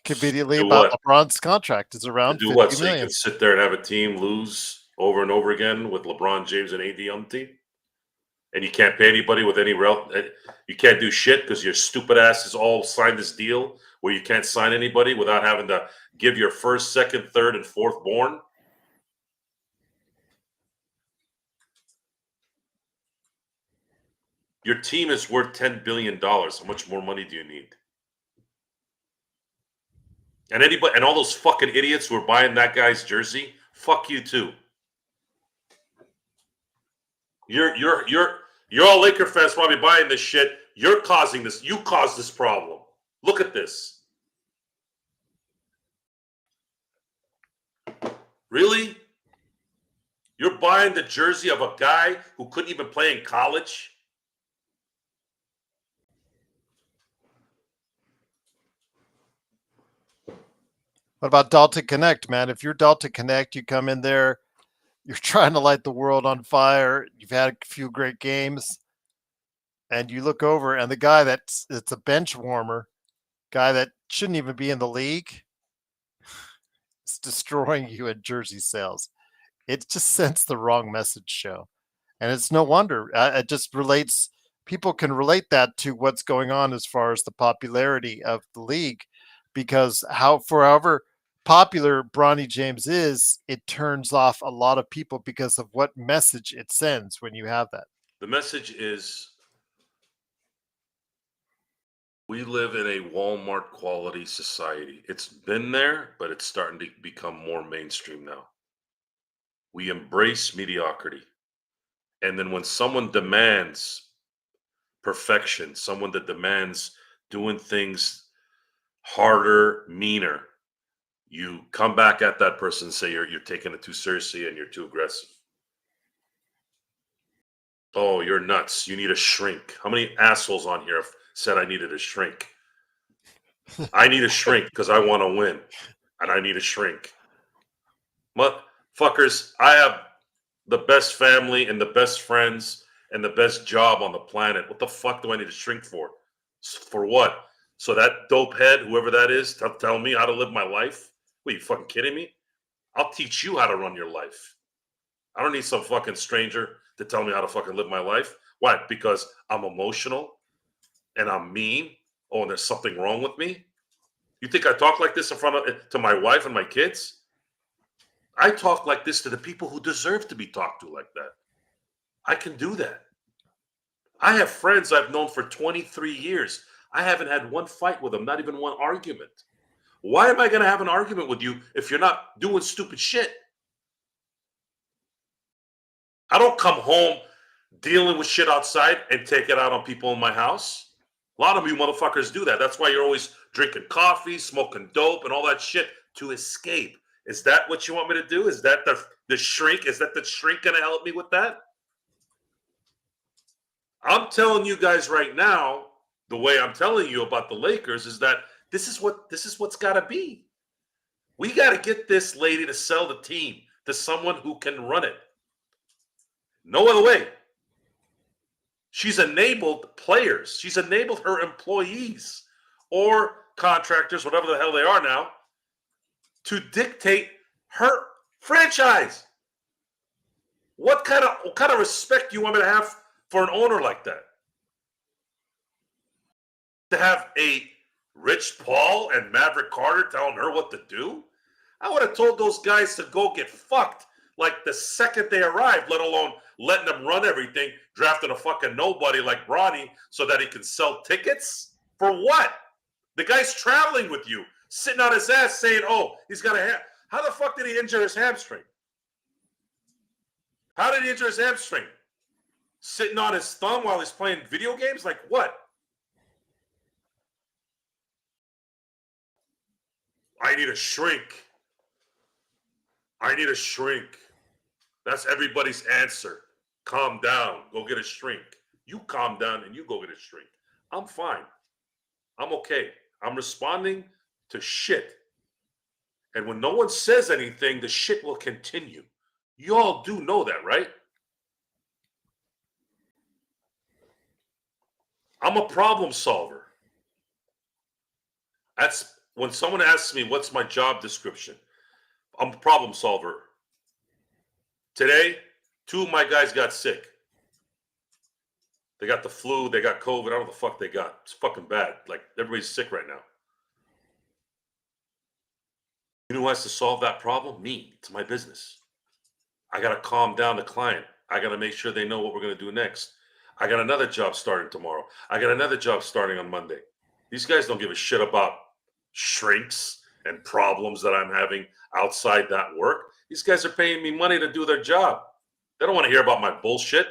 Conveniently about LeBron's contract is around to do 50 what? So million. you can sit there and have a team lose over and over again with LeBron James and AD on the team? And you can't pay anybody with any you can't do shit because your stupid asses all signed this deal where you can't sign anybody without having to give your first, second, third, and fourth born. Your team is worth $10 billion. How much more money do you need? And all those fucking idiots who are buying that guy's jersey, fuck you too. You're all Laker fans probably buying this shit. You're causing this. You caused this problem. Look at this. Really? You're buying the jersey of a guy who couldn't even play in college? What about Dalton Connect, man? If you're Dalton Connect, you come in there, you're trying to light the world on fire. You've had a few great games, and you look over, and the guy it's a bench warmer, guy that shouldn't even be in the league, is destroying you at jersey sales. It just sends the wrong message, show, and it's no wonder. It just relates. People can relate that to what's going on as far as the popularity of the league, because however popular Bronny James is, it turns off a lot of people because of what message it sends when you have that. The message is we live in a Walmart quality society. It's been there, but it's starting to become more mainstream now. We embrace mediocrity. And then when someone demands perfection, someone that demands doing things harder, meaner, you come back at that person and say you're taking it too seriously and you're too aggressive. Oh, you're nuts. You need a shrink. How many assholes on here have said I needed a shrink? I need a shrink because I want to win, and I need a shrink. Motherfuckers, I have the best family and the best friends and the best job on the planet. What the fuck do I need a shrink for? For what? So that dope head, whoever that is, tell me how to live my life? What, you fucking kidding me? I'll teach you how to run your life. I don't need some fucking stranger to tell me how to fucking live my life. Why? Because I'm emotional and I'm mean. Oh, and there's something wrong with me? You think I talk like this in front of to my wife and my kids? I talk like this to the people who deserve to be talked to like that. I can do that. I have friends I've known for 23 years. I haven't had one fight with them, not even one argument. Why am I going to have an argument with you if you're not doing stupid shit? I don't come home dealing with shit outside and take it out on people in my house. A lot of you motherfuckers do that. That's why you're always drinking coffee, smoking dope, and all that shit to escape. Is that what you want me to do? Is that the shrink? Is that the shrink going to help me with that? I'm telling you guys right now, the way I'm telling you about the Lakers is that this is what's got to be. We got to get this lady to sell the team to someone who can run it. No other way. She's enabled players. She's enabled her employees or contractors, whatever the hell they are now, to dictate her franchise. What kind of respect do you want me to have for an owner like that? To have a Rich Paul and Maverick Carter telling her what to do? I would have told those guys to go get fucked like the second they arrived, let alone letting them run everything, drafting a fucking nobody like Bronny so that he can sell tickets? For what? The guy's traveling with you, sitting on his ass saying, oh, he's got a How the fuck did he injure his hamstring? How did he injure his hamstring? Sitting on his thumb while he's playing video games? Like what? I need a shrink. I need a shrink. That's everybody's answer. Calm down. Go get a shrink. You calm down and you go get a shrink. I'm fine. I'm okay. I'm responding to shit. And when no one says anything, the shit will continue. You all do know that, right? I'm a problem solver. That's when someone asks me, what's my job description? I'm a problem solver. Today, 2 of my guys got sick. They got the flu, they got COVID, I don't know what the fuck they got. It's fucking bad. Like, everybody's sick right now. You know who has to solve that problem? Me. It's my business. I got to calm down the client. I got to make sure they know what we're going to do next. I got another job starting tomorrow. I got another job starting on Monday. These guys don't give a shit about shrinks and problems that I'm having outside that work. These guys are paying me money to do their job. They don't want to hear about my bullshit.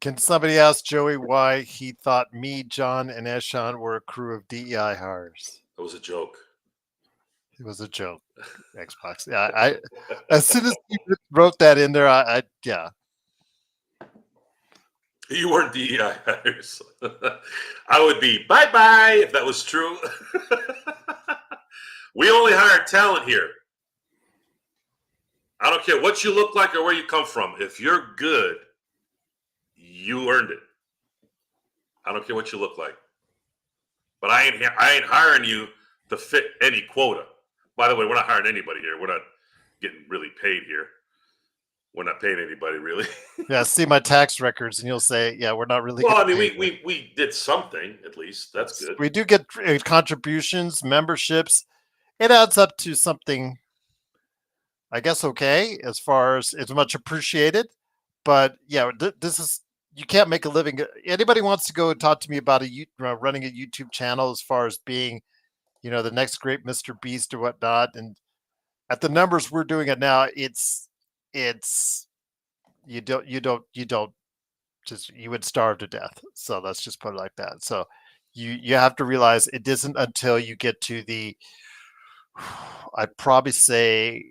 Can somebody ask Joey why he thought me, John, and Eshan were a crew of DEI hires? That was a joke. It was a joke. Xbox. Yeah, I as soon as you wrote that in there, yeah. You weren't DEI hires. I would be bye-bye if that was true. We only hire talent here. I don't care what you look like or where you come from. If you're good, you earned it. I don't care what you look like. But I ain't hiring you to fit any quota. By the way, we're not hiring anybody here. We're not getting really paid here. We're not paying anybody really. Yeah, see my tax records, and you'll say, "Yeah, we're not really." Well, I mean, we did something at least. That's good. We do get contributions, memberships. It adds up to something, I guess. Okay, as far as it's much appreciated, but yeah, this is you can't make a living. Anybody wants to go and talk to me about running a YouTube channel as far as being, the next great Mr. Beast or whatnot, and at the numbers we're doing it now, it's you don't just you would starve to death. So let's just put it like that. So you have to realize it isn't until you get to the I'd probably say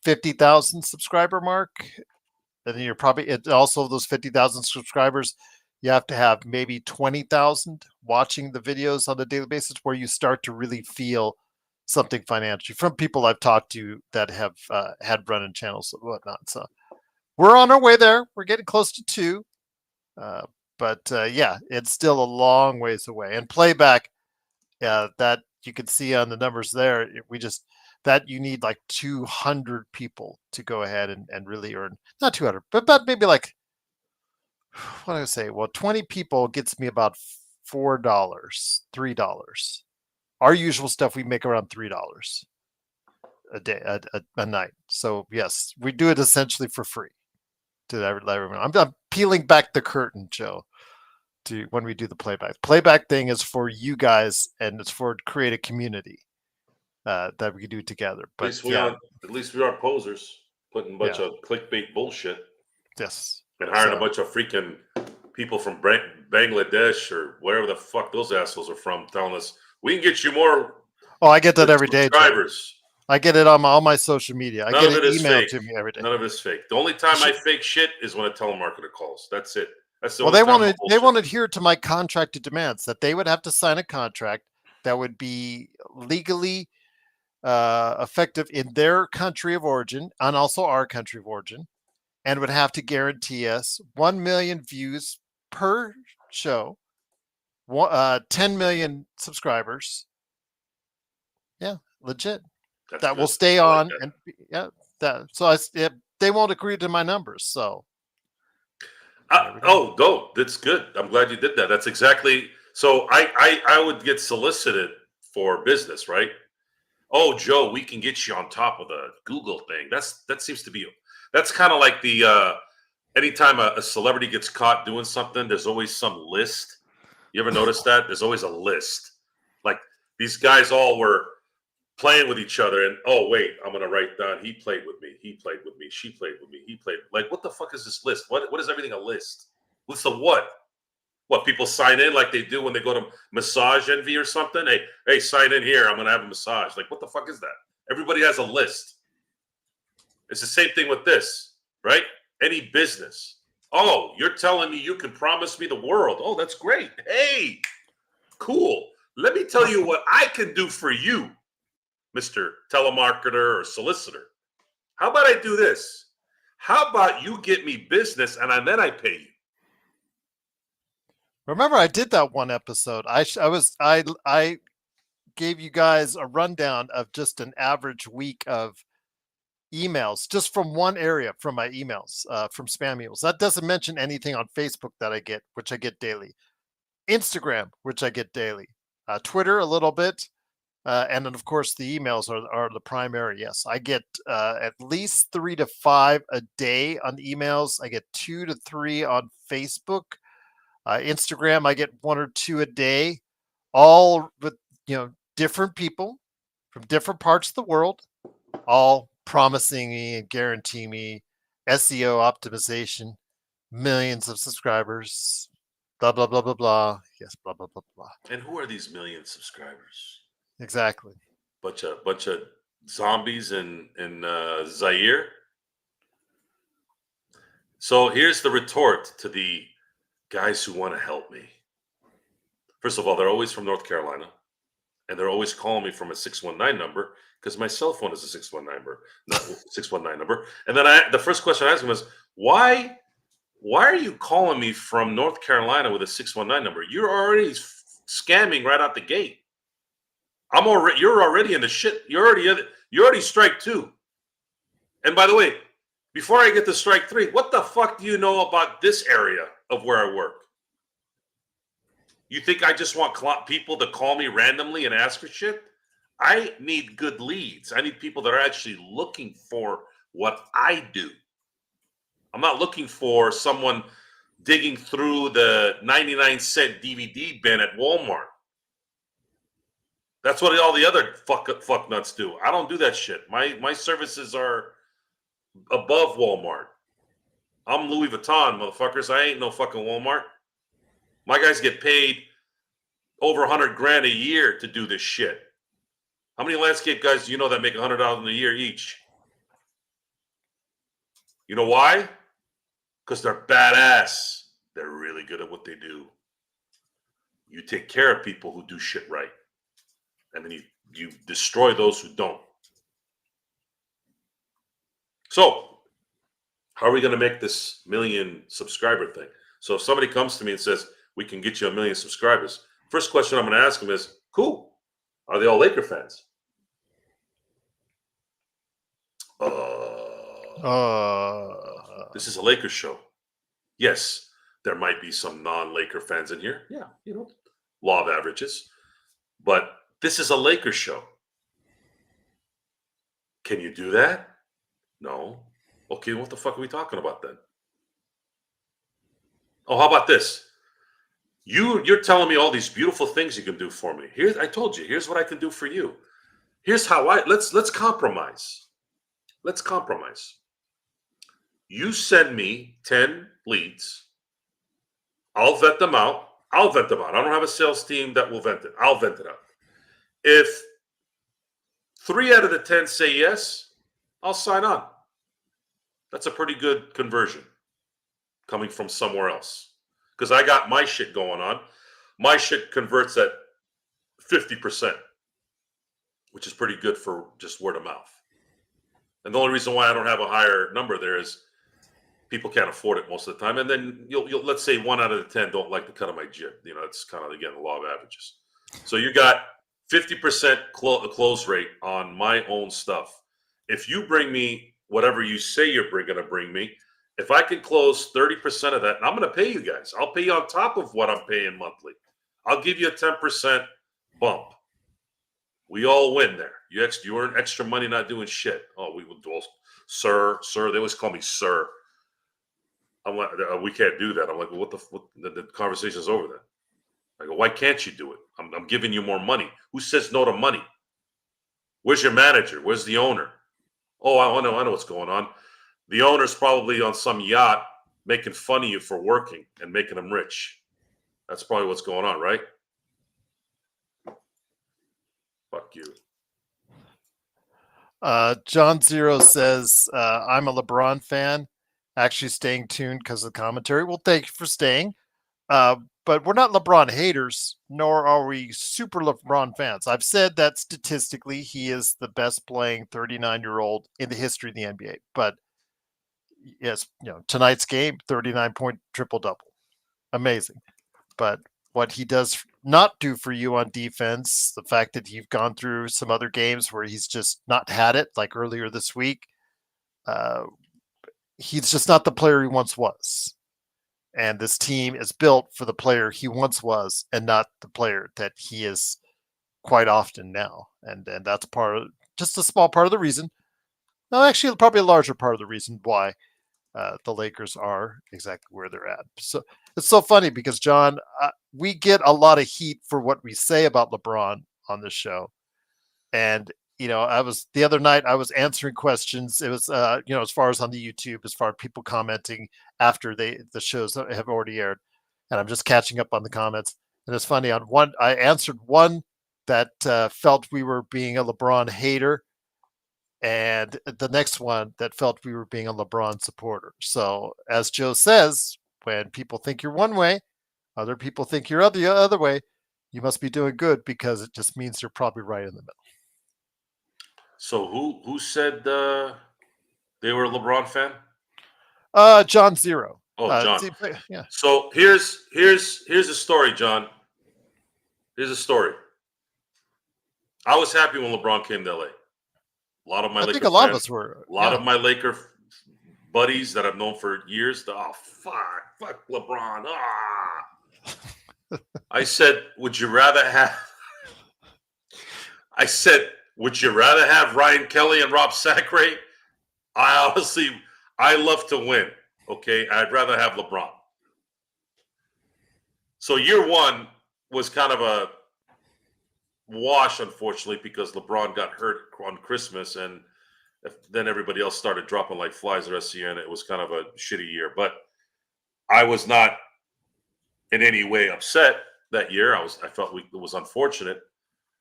50,000 subscriber mark. And then you're probably also those 50,000 subscribers, you have to have maybe 20,000 watching the videos on a daily basis where you start to really feel something financially from people I've talked to that have had running channels and whatnot. So we're on our way there. We're getting close to 2. But yeah, it's still a long ways away. And playback, that you can see on the numbers there, that you need like 200 people to go ahead and really earn, not 200, but maybe like, what do I say? Well, 20 people gets me about $4, $3. Our usual stuff, we make around $3 a day, a night. So yes, we do it essentially for free to let everyone. I'm peeling back the curtain, Joe, to when we do the playback. Playback thing is for you guys, and it's for create a community that we do together. But At least we aren't posers putting a bunch yeah, of clickbait bullshit yes. and hiring a So, bunch of freaking people from Bangladesh or wherever the fuck those assholes are from, telling us we can get you more oh, I get that every day, Joe. subscribers. I get it on all my social media. I None get of it it is emailed fake. to me every day. None of it is fake. The only time I fake shit is when a telemarketer calls. That's it. That's the Well, only time. they won't adhere to my contracted demands that they would have to sign a contract that would be legally effective in their country of origin and also our country of origin, and would have to guarantee us 1 million views per show, 10 million subscribers. Yeah, legit. That's That good. will stay I like on, that. and yeah, they won't agree to my numbers. So there we go. Go. That's good. I'm glad you did that. That's exactly. So I would get solicited for business, right? Oh, Joe, we can get you on top of the Google thing. That seems to be. That's kind of like the anytime a celebrity gets caught doing something, there's always some list. You ever notice that? There's always a list. Like these guys all were playing with each other, and oh wait, I'm gonna write down. He played with me. He played with me. She played with me. He played. Like what the fuck is this list? What is everything a list? List of what? What people sign in like they do when they go to Massage Envy or something? Hey, sign in here. I'm gonna have a massage. Like what the fuck is that? Everybody has a list. It's the same thing with this, right? Any business. Oh, you're telling me you can promise me the world. Oh, that's great. Hey, cool. Let me tell you what I can do for you, Mr. Telemarketer or solicitor. How about I do this? How about you get me business and then I pay you? Remember, I did that one episode. I gave you guys a rundown of just an average week of emails, just from one area from my emails, from spam emails. That doesn't mention anything on Facebook that I get, which I get daily. Instagram, which I get daily. Twitter, a little bit. And then, of course, the emails are the primary. Yes, I get at least 3 to 5 a day on emails. I get 2 to 3 on Facebook. Instagram, I get 1 or 2 a day, all with different people from different parts of the world, all promising me and guaranteeing me SEO optimization, millions of subscribers, blah blah blah blah blah. Yes, blah blah blah blah. And who are these million subscribers? Exactly. Bunch of zombies in Zaire. So here's the retort to the guys who want to help me. First of all, they're always from North Carolina, and they're always calling me from a 619 number because my cell phone is a 619 number, not 619 number. And then the first question I asked them was, why are you calling me from North Carolina with a 619 number? You're already scamming right out the gate. You're already in the shit. You're already strike 2. And by the way, before I get to strike 3, what the fuck do you know about this area of where I work? You think I just want people to call me randomly and ask for shit? I need good leads. I need people that are actually looking for what I do. I'm not looking for someone digging through the 99-cent DVD bin at Walmart. That's what all the other fuck nuts do. I don't do that shit. My services are above Walmart. I'm Louis Vuitton, motherfuckers. I ain't no fucking Walmart. My guys get paid over $100,000 a year to do this shit. How many landscape guys do you know that make $100,000 a year each? You know why? Because they're badass. They're really good at what they do. You take care of people who do shit right. And then you destroy those who don't. So, how are we going to make this 1 million subscriber thing? So if somebody comes to me and says, we can get you 1 million subscribers, first question I'm going to ask them is, cool, are they all Laker fans? This is a Lakers show. Yes, there might be some non-Laker fans in here. Yeah, law of averages. But this is a Lakers show. Can you do that? No. Okay, what the fuck are we talking about then? Oh, how about this? You're telling me all these beautiful things you can do for me. I told you, here's what I can do for you. Here's how let's compromise. Let's compromise. You send me 10 leads. I'll vet them out. I don't have a sales team that will vet it. I'll vet it out. If 3 out of the 10 say yes, I'll sign on. That's a pretty good conversion coming from somewhere else. Because I got my shit going on. My shit converts at 50%, which is pretty good for just word of mouth. And the only reason why I don't have a higher number there is people can't afford it most of the time. And then you'll let's say 1 out of the 10 don't like the cut of my jib. It's kind of, again, the law of averages. So you got 50% close rate on my own stuff. If you bring me whatever you say you're going to bring me, if I can close 30% of that, and I'm going to pay you guys. I'll pay you on top of what I'm paying monthly. I'll give you a 10% bump. We all win there. You earn extra money not doing shit. Oh, we will do, sir. They always call me sir. I'm like, we can't do that. I'm like, well, the conversation's over then. I go, why can't you do it? I'm giving you more money. Who says no to money? Where's your manager? Where's the owner? Oh, I know what's going on. The owner's probably on some yacht making fun of you for working and making them rich. That's probably what's going on, right? Fuck you. John Zero says, I'm a LeBron fan, actually staying tuned because of the commentary. Well, thank you for staying. But we're not LeBron haters, nor are we super LeBron fans. I've said that statistically, he is the best playing 39-year-old in the history of the NBA. But yes, tonight's game, 39-point triple-double. Amazing. But what he does not do for you on defense, the fact that you've gone through some other games where he's just not had it, like earlier this week, he's just not the player he once was. And this team is built for the player he once was and not the player that he is quite often now. And that's just a small part of the reason. No, actually, probably a larger part of the reason why the Lakers are exactly where they're at. So it's so funny because, John, we get a lot of heat for what we say about LeBron on this show. And, the other night I was answering questions. It was, as far as on the YouTube, as far as people commenting after the shows that have already aired. And I'm just catching up on the comments. And it's funny, on one, I answered one that felt we were being a LeBron hater, and the next one that felt we were being a LeBron supporter. So as Joe says, when people think you're one way, other people think you're the other way, you must be doing good, because it just means you're probably right in the middle. So who said they were a LeBron fan? John Zero. Oh, John. Yeah. So here's a story, John. Here's a story. I was happy when LeBron came to LA. A lot of my Laker lot fans, of us were. A lot of my Laker buddies that I've known for years. Fuck LeBron. I said, would you rather have Ryan Kelly and Rob Sacre? I love to win. Okay, I'd rather have LeBron. So year one was kind of a wash, unfortunately, because LeBron got hurt on Christmas, and then everybody else started dropping like flies the rest of the year, and it was kind of a shitty year. But I was not in any way upset that year. I felt it was unfortunate.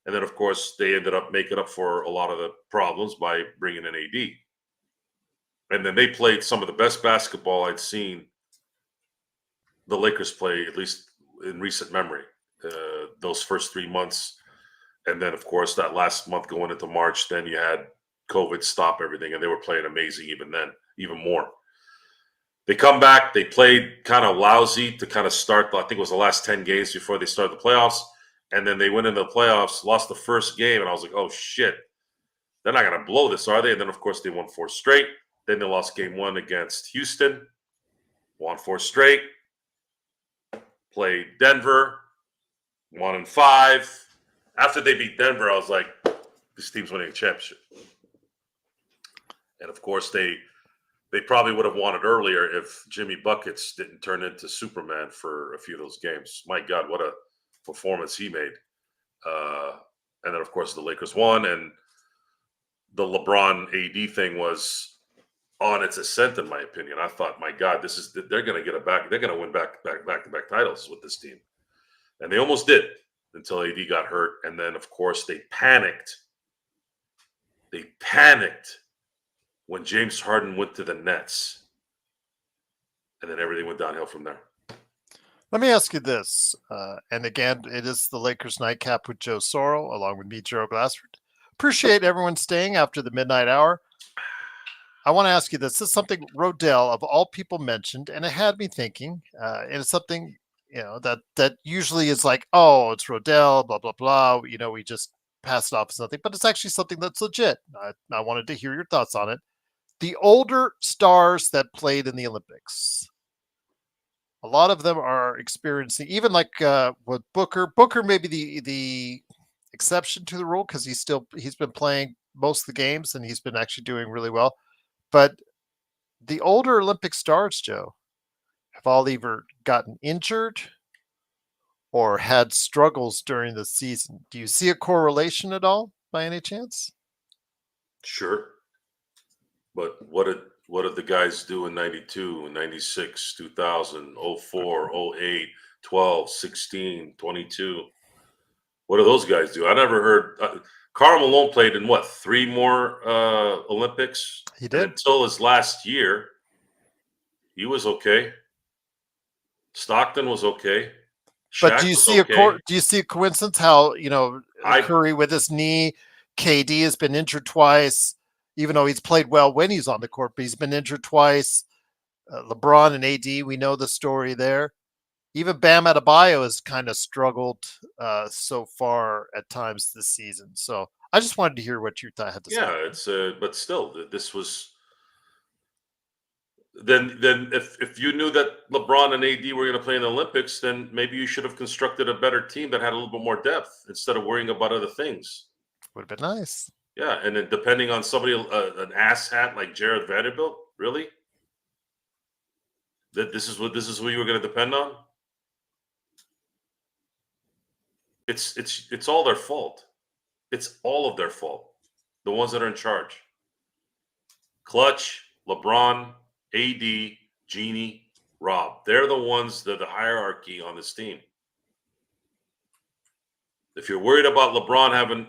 And then, of course, they ended up making up for a lot of the problems by bringing in AD. And then they played some of the best basketball I'd seen the Lakers play, at least in recent memory, those first 3 months. And then, of course, that last month going into March, then you had COVID stop everything, and they were playing amazing even then, even more. They come back. They played kind of lousy to kind of start. I think it was the last 10 games before they started the playoffs. And then they went into the playoffs, lost the first game. And I was like, oh, shit. They're not going to blow this, are they? And then, of course, they won 4 straight. Then they lost game 1 against Houston. Won 4 straight. Played Denver. 1-5. After they beat Denver, I was like, this team's winning a championship. And, of course, they probably would have won it earlier if Jimmy Buckets didn't turn into Superman for a few of those games. My God, what a performance he made. And then, of course, the Lakers won, and the LeBron AD thing was on its ascent, in my opinion. I thought, my God, they're going to get it back. They're going to win back-to-back titles with this team. And they almost did until AD got hurt. And then, of course, they panicked. They panicked when James Harden went to the Nets. And then everything went downhill from there. Let me ask you this. And again, it is the Lakers Nightcap with Joe Soro, along with me, Gerald Glassford. Appreciate everyone staying after the midnight hour. I want to ask you this. This is something Rodell, of all people, mentioned, and it had me thinking. And it's something, that usually is like, oh, it's Rodell, blah, blah, blah. We just pass it off as nothing. But it's actually something that's legit. I wanted to hear your thoughts on it. The older stars that played in the Olympics, a lot of them are experiencing, even like with Booker. Booker may be the exception to the rule because he's been playing most of the games and he's been actually doing really well. But the older Olympic stars, Joe, have all either gotten injured or had struggles during the season. Do you see a correlation at all by any chance? Sure. But what did the guys do in 92, 96, 2000, 04, 08, 12, 16, 22? What do those guys do? I never heard. Karl Malone played in 3 more Olympics? He did. And until his last year, he was okay. Stockton was okay. But Shaq do you was see okay. do you see a coincidence how, Curry with his knee, KD has been injured twice, even though he's played well when he's on the court, but he's been injured twice. LeBron and AD, we know the story there. Even Bam Adebayo has kind of struggled so far at times this season. So I just wanted to hear what you had to say. Yeah, it's but still, this was. Then if you knew that LeBron and AD were going to play in the Olympics, then maybe you should have constructed a better team that had a little bit more depth instead of worrying about other things. Would have been nice. Yeah, and then depending on somebody, an asshat like Jared Vanderbilt, really? That this is who you were going to depend on? It's all their fault. It's all of their fault. The ones that are in charge. Clutch, LeBron, AD, Genie, Rob. They're the ones that are the hierarchy on this team. If you're worried about LeBron having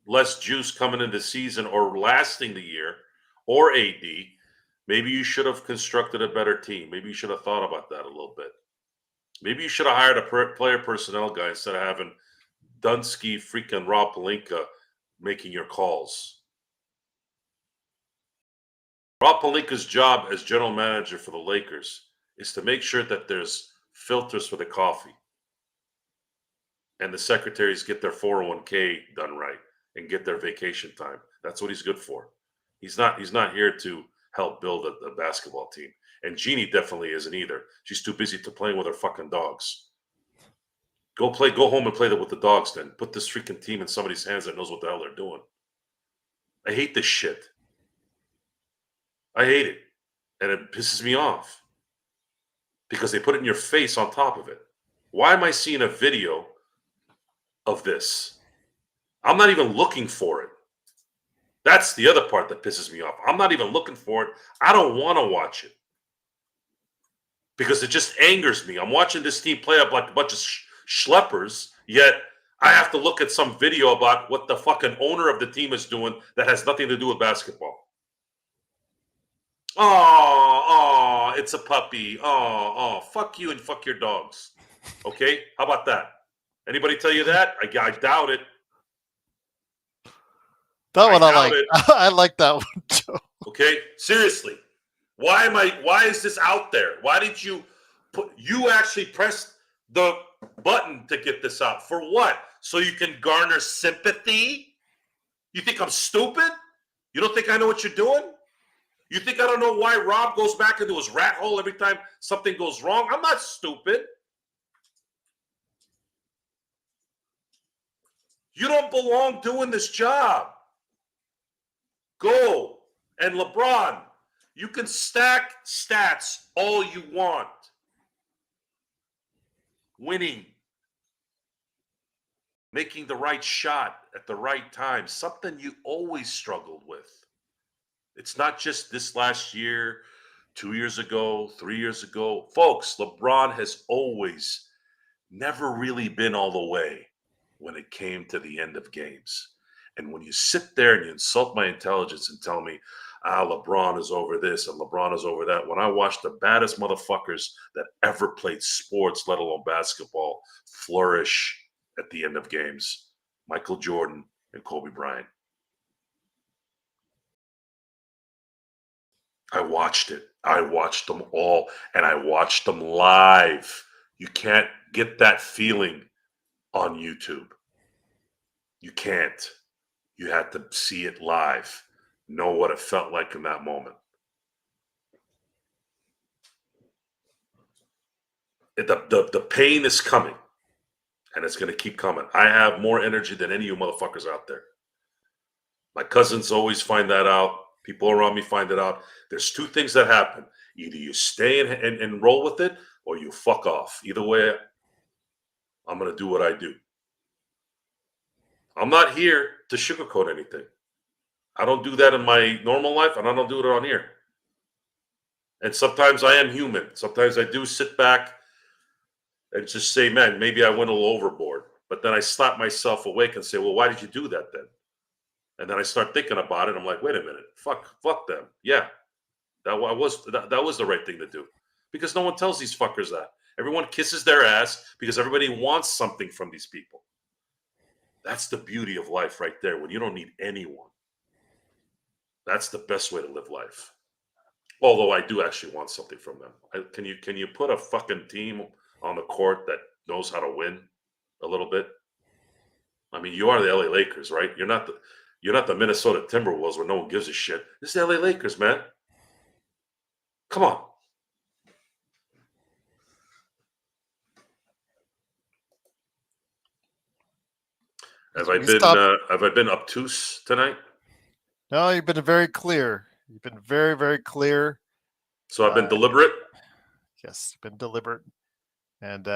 less juice coming into the season or lasting the year, or AD, maybe you should have constructed a better team. Maybe you should have thought about that a little bit. Maybe you should have hired a player personnel guy instead of having Dunsky, freaking Rob Pelinka making your calls. Rob Pelinka's job as general manager for the Lakers is to make sure that there's filters for the coffee and the secretaries get their 401k done right and get their vacation time. That's what he's good for. He's not here to help build a basketball team. And Jeannie definitely isn't either. She's too busy to playing with her fucking dogs. Go home and play with the dogs then. Put this freaking team in somebody's hands that knows what the hell they're doing. I hate this shit. I hate it. And it pisses me off. Because they put it in your face on top of it. Why am I seeing a video of this? I'm not even looking for it. That's the other part that pisses me off. I'm not even looking for it. I don't want to watch it. Because it just angers me. I'm watching this team play up like a bunch of schleppers, yet I have to look at some video about what the fucking owner of the team is doing that has nothing to do with basketball. Oh, it's a puppy. Oh, fuck you and fuck your dogs. Okay? How about that? Anybody tell you that? I doubt it. That one I like. I like that one, Joe. Okay? Seriously. Why is this out there? Why did you actually pressed the button to get this out? For what? So you can garner sympathy? You think I'm stupid? You don't think I know what you're doing? You think I don't know why Rob goes back into his rat hole every time something goes wrong? I'm not stupid. You don't belong doing this job. Go. And LeBron, you can stack stats all you want. Winning. Making the right shot at the right time. Something you always struggled with. It's not just this last year, 2 years ago, 3 years ago. Folks, LeBron has always never really been all the way when it came to the end of games. And when you sit there and you insult my intelligence and tell me, LeBron is over this and LeBron is over that, when I watched the baddest motherfuckers that ever played sports, let alone basketball, flourish at the end of games, Michael Jordan and Kobe Bryant. I watched it. I watched them all, and I watched them live. You can't get that feeling on YouTube. You can't. You had to see it live, know what it felt like in that moment. The pain is coming, and it's going to keep coming. I have more energy than any of you motherfuckers out there. My cousins always find that out. People around me find it out. There's two things that happen. Either you stay and roll with it, or you fuck off. Either way, I'm going to do what I do. I'm not here to sugarcoat anything. I don't do that in my normal life, and I don't do it on here. And sometimes I am human. Sometimes I do sit back and just say, man, maybe I went a little overboard. But then I slap myself awake and say, well, why did you do that then? And then I start thinking about it. I'm like, wait a minute, fuck them. Yeah, that was the right thing to do, because no one tells these fuckers that. Everyone kisses their ass because everybody wants something from these people. That's the beauty of life right there, when you don't need anyone. That's the best way to live life. Although I do actually want something from them. Can you put a fucking team on the court that knows how to win a little bit? I mean, you are the LA Lakers, right? You're not the Minnesota Timberwolves where no one gives a shit. This is the LA Lakers, man. Come on. Have I been obtuse tonight? No, you've been very clear. You've been very, very clear. So I've been deliberate? Yes, been deliberate. And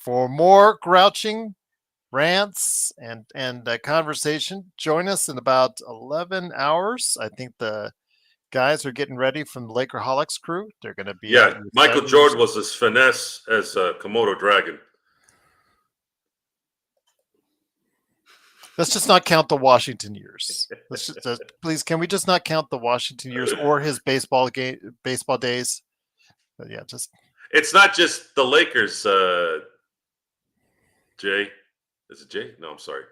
for more grouching rants and conversation, join us in about 11 hours. I think the guys are getting ready from the Lakerholics crew. They're going to be Michael Jordan was as finesse as a Komodo dragon. Let's just not count the Washington years. Let's just, please, can we just not count the Washington years or his baseball days? But yeah, just. It's not just the Lakers, Jay. Is it Jay? No, I'm sorry.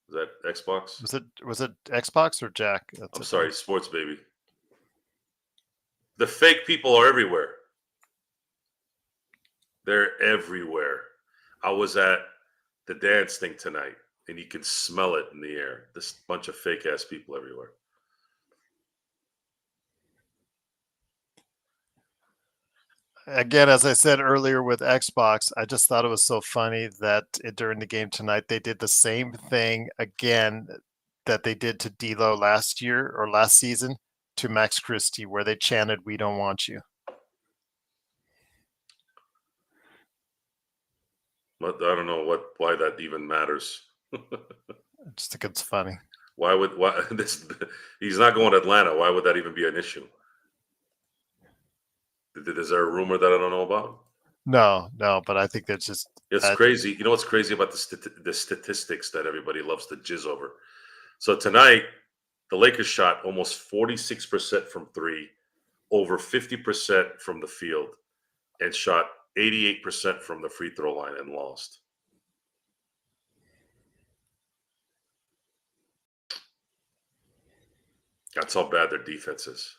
Is that Xbox? Was it Xbox or Jack? I'm sorry, sports baby. The fake people are everywhere. They're everywhere. I was at the dance thing tonight, and you can smell it in the air. This bunch of fake ass people everywhere. Again, as I said earlier with Xbox, I just thought it was so funny that during the game tonight, they did the same thing again that they did to D'Lo last year or last season to Max Christie, where they chanted, "We don't want you." But I don't know why that even matters. I just think it's funny. Why he's not going to Atlanta. Why would that even be an issue? Is there a rumor that I don't know about? No, but I think that's just... It's crazy. You know what's crazy about the statistics that everybody loves to jizz over? So tonight, the Lakers shot almost 46% from three, over 50% from the field, and shot 88% from the free throw line and lost. That's how bad their defense is.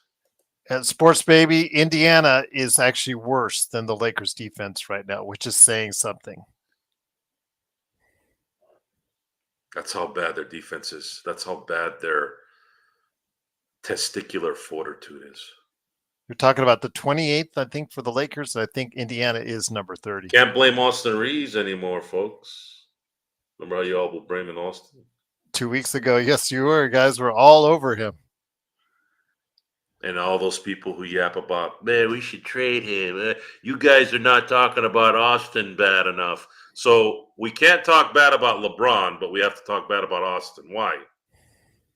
And Sports Baby, Indiana is actually worse than the Lakers defense right now, which is saying something. That's how bad their defense is. That's how bad their testicular fortitude is. You're talking about the 28th, I think, for the Lakers. I think Indiana is number 30. Can't blame Austin Reeves anymore, folks. Remember how you all were blaming Austin? 2 weeks ago, yes, you were. Guys were all over him. And all those people who yap about, man, we should trade him. You guys are not talking about Austin bad enough. So we can't talk bad about LeBron, but we have to talk bad about Austin. Why?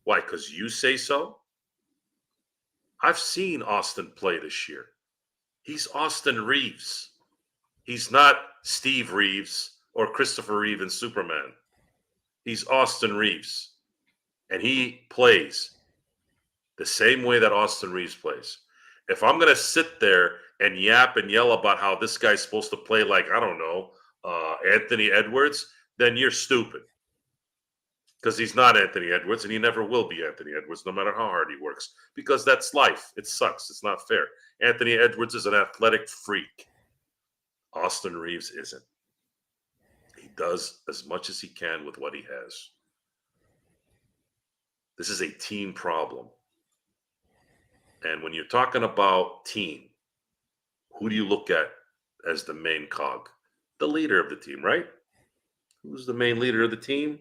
Why? Because you say so? I've seen Austin play this year. He's Austin Reeves. He's not Steve Reeves or Christopher Reeve in Superman. He's Austin Reeves. And he plays the same way that Austin Reeves plays. If I'm going to sit there and yap and yell about how this guy's supposed to play like, I don't know, Anthony Edwards, then you're stupid. Because he's not Anthony Edwards, and he never will be Anthony Edwards, no matter how hard he works. Because that's life. It sucks. It's not fair. Anthony Edwards is an athletic freak. Austin Reeves isn't. He does as much as he can with what he has. This is a team problem. And when you're talking about team, who do you look at as the main cog? The leader of the team, right? Who's the main leader of the team?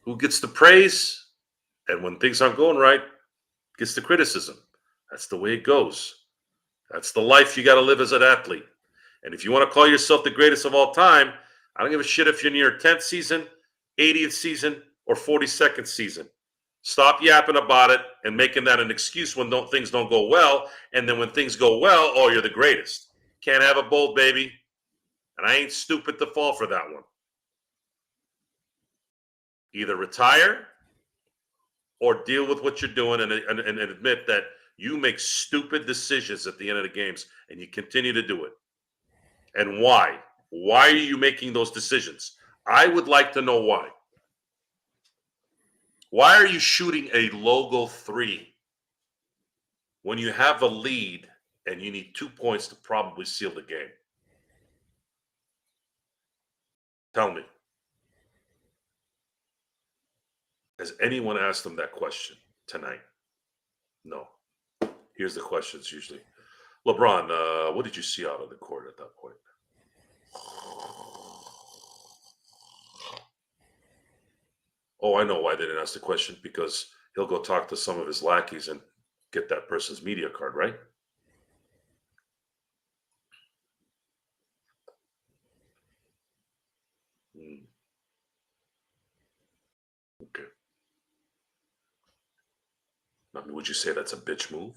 Who gets the praise? And when things aren't going right, gets the criticism. That's the way it goes. That's the life you got to live as an athlete. And if you want to call yourself the greatest of all time, I don't give a shit if you're in your 10th season, 80th season, or 42nd season. Stop yapping about it and making that an excuse when things don't go well. And then when things go well, oh, you're the greatest. Can't have a both, baby. And I ain't stupid to fall for that one. Either retire or deal with what you're doing and admit that you make stupid decisions at the end of the games and you continue to do it. And why? Why are you making those decisions? I would like to know why. Why are you shooting a logo 3 when you have a lead and you need 2 points to probably seal the game? Tell me. Has anyone asked them that question tonight? No. Here's the questions usually. LeBron, what did you see out of the court at that point? Oh, I know why they didn't ask the question, because he'll go talk to some of his lackeys and get that person's media card, right? Okay. I mean, would you say that's a bitch move?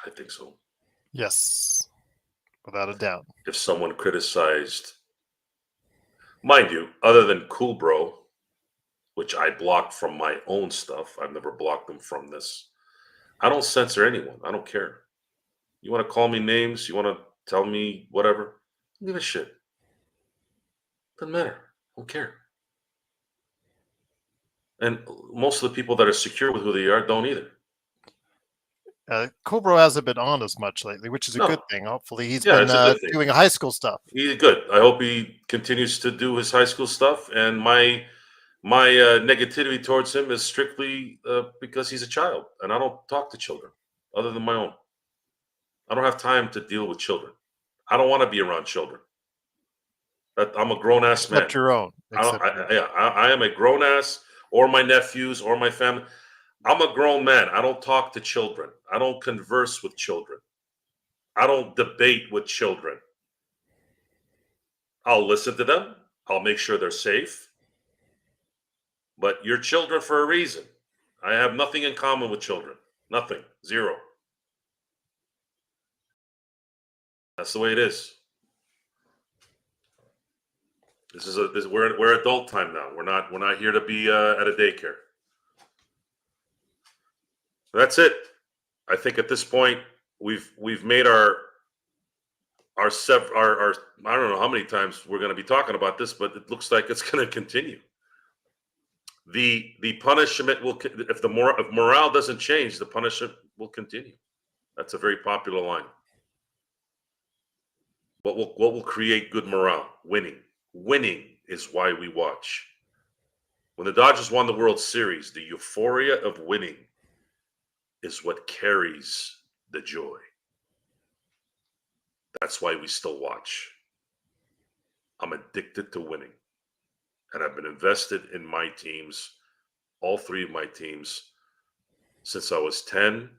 I think so. Yes, without a doubt. If someone criticized, mind you, other than Cool Bro, which I blocked from my own stuff, I've never blocked them from this. I don't censor anyone. I don't care. You want to call me names? You want to tell me whatever? I don't give a shit. Doesn't matter. I don't care. And most of the people that are secure with who they are don't either. Cobro hasn't been on as much lately, which is a No. good thing. Hopefully, he's Yeah, been it's a good thing. doing high school stuff. He's good. I hope he continues to do his high school stuff. And my negativity towards him is strictly because he's a child, and I don't talk to children other than my own. I don't have time to deal with children. I don't want to be around children. I'm a grown ass man. Except your own. I am a grown ass, or my nephews, or my family. I'm a grown man. I don't talk to children. I don't converse with children. I don't debate with children. I'll listen to them. I'll make sure they're safe. But you're children for a reason. I have nothing in common with children. Nothing. Zero. That's the way it is. We're adult time now. We're not here to be at a daycare. That's it. I think at this point we've made our I don't know how many times we're going to be talking about this, but it looks like it's going to continue. the punishment will, if morale doesn't change, the punishment will continue. That's a very popular line. What will create good morale? Winning is why we watch. When the Dodgers won the World Series, the euphoria of winning is what carries the joy. That's why we still watch. I'm addicted to winning. And I've been invested in my teams, all three of my teams, since I was 10,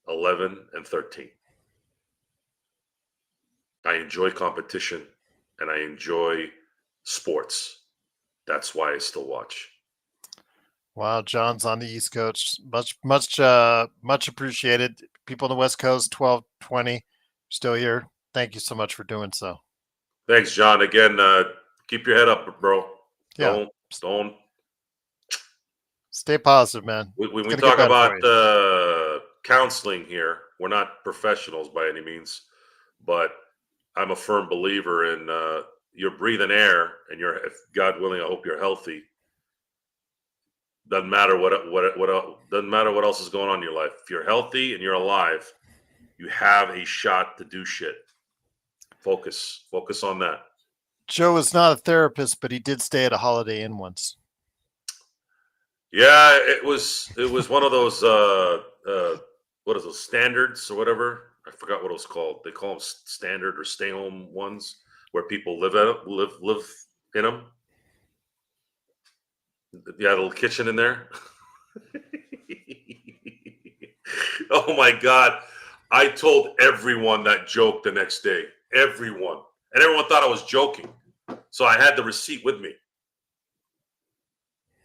11, and 13. I enjoy competition and I enjoy sports. That's why I still watch. Wow, John's on the East Coast. Much appreciated. People on the West Coast, 12:20, still here. Thank you so much for doing so. Thanks, John. Again, keep your head up, bro. Yeah. Don't. Stay positive, man. When we It's gonna talk get better about for you. counseling here, we're not professionals by any means, but I'm a firm believer in you're breathing air, and if God willing, I hope you're healthy. Doesn't matter doesn't matter what else is going on in your life. If you're healthy and you're alive, you have a shot to do shit. Focus on that. Joe is not a therapist, but he did stay at a Holiday Inn once. Yeah, it was one of those what is those, standards or whatever? I forgot what it was called. They call them standard or stay home ones, where people live in them. Yeah, the little kitchen in there. Oh my God. I told everyone that joke the next day. Everyone. And everyone thought I was joking. So I had the receipt with me.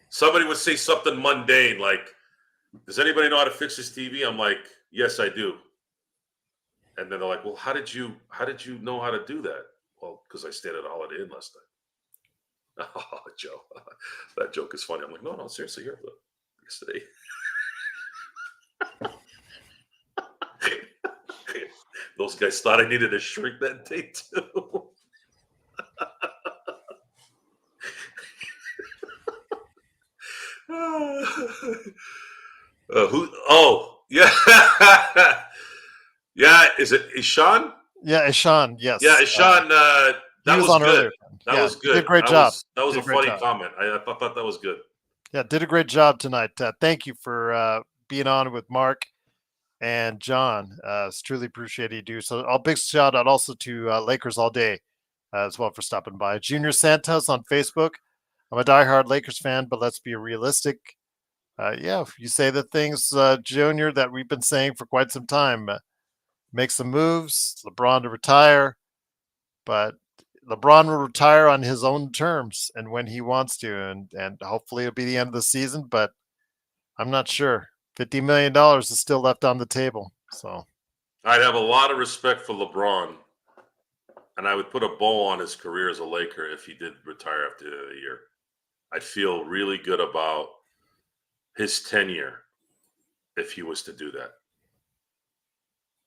Somebody would say something mundane like, does anybody know how to fix this TV? I'm like, yes, I do. And then they're like, well, how did you know how to do that? Well, because I stayed at a Holiday Inn last night. Oh, Joe, that joke is funny. I'm like, no, seriously, here, look, yesterday. Those guys thought I needed a shrink that day too. Who? Oh, yeah, yeah. Is Ishan? Yeah, Ishan. Yes. Yeah, Ishan. That was on good. earlier. That was good. Did a great job. That was a funny comment. I thought that was good. Yeah, did a great job tonight. Thank you for being on with Mark and John. It's truly appreciated you do. So a big shout out also to Lakers All Day as well for stopping by. Junior Santos on Facebook. I'm a diehard Lakers fan, but let's be realistic. Yeah, you say the things, Junior, that we've been saying for quite some time. Make some moves, LeBron to retire, but LeBron will retire on his own terms and when he wants to, and hopefully it'll be the end of the season, but I'm not sure. $50 million is still left on the table. So I'd have a lot of respect for LeBron, and I would put a bow on his career as a Laker if he did retire after the year. I'd feel really good about his tenure if he was to do that.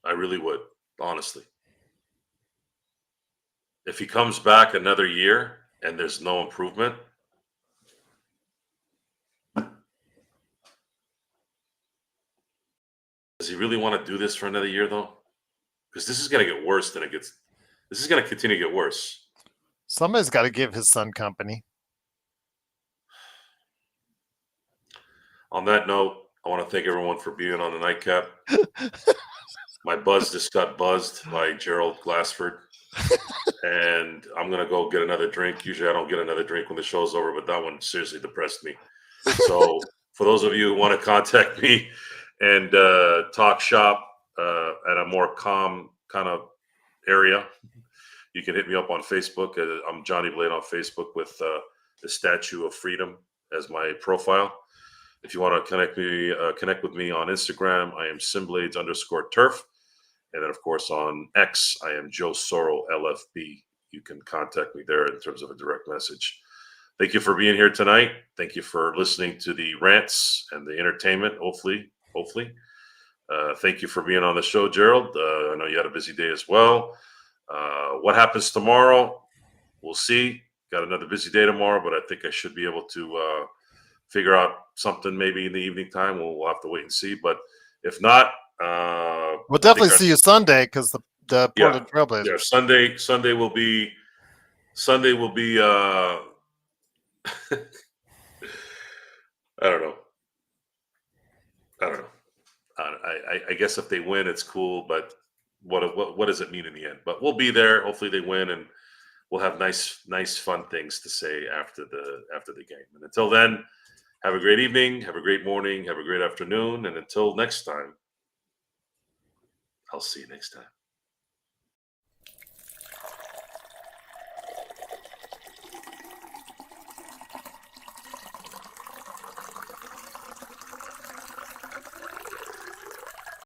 I really would, honestly. If he comes back another year and there's no improvement, does he really want to do this for another year, though? Because this is going to get worse than it gets. This is going to continue to get worse. Somebody's got to give his son company. On that note, I want to thank everyone for being on the Nightcap. My buzz just got buzzed by Gerald Glassford. And I'm going to go get another drink. Usually I don't get another drink when the show's over, but that one seriously depressed me. So for those of you who want to contact me and talk shop at a more calm kind of area, you can hit me up on Facebook. I'm Johnny Blade on Facebook with the Statue of Freedom as my profile. If you want to connect with me on Instagram, I am simblades_turf. And then, of course, on X, I am Joe Soro, LFB. You can contact me there in terms of a direct message. Thank you for being here tonight. Thank you for listening to the rants and the entertainment, hopefully. Thank you for being on the show, Gerald. I know you had a busy day as well. What happens tomorrow? We'll see. Got another busy day tomorrow, but I think I should be able to figure out something maybe in the evening time. We'll have to wait and see. But if not, We'll definitely see you Sunday because the Portland Trailblazers. Yeah, Sunday will be I don't know. I guess if they win, it's cool, but what does it mean in the end? But we'll be there. Hopefully they win, and we'll have nice fun things to say after the game. And until then, have a great evening, have a great morning, have a great afternoon, and until next time, I'll see you next time.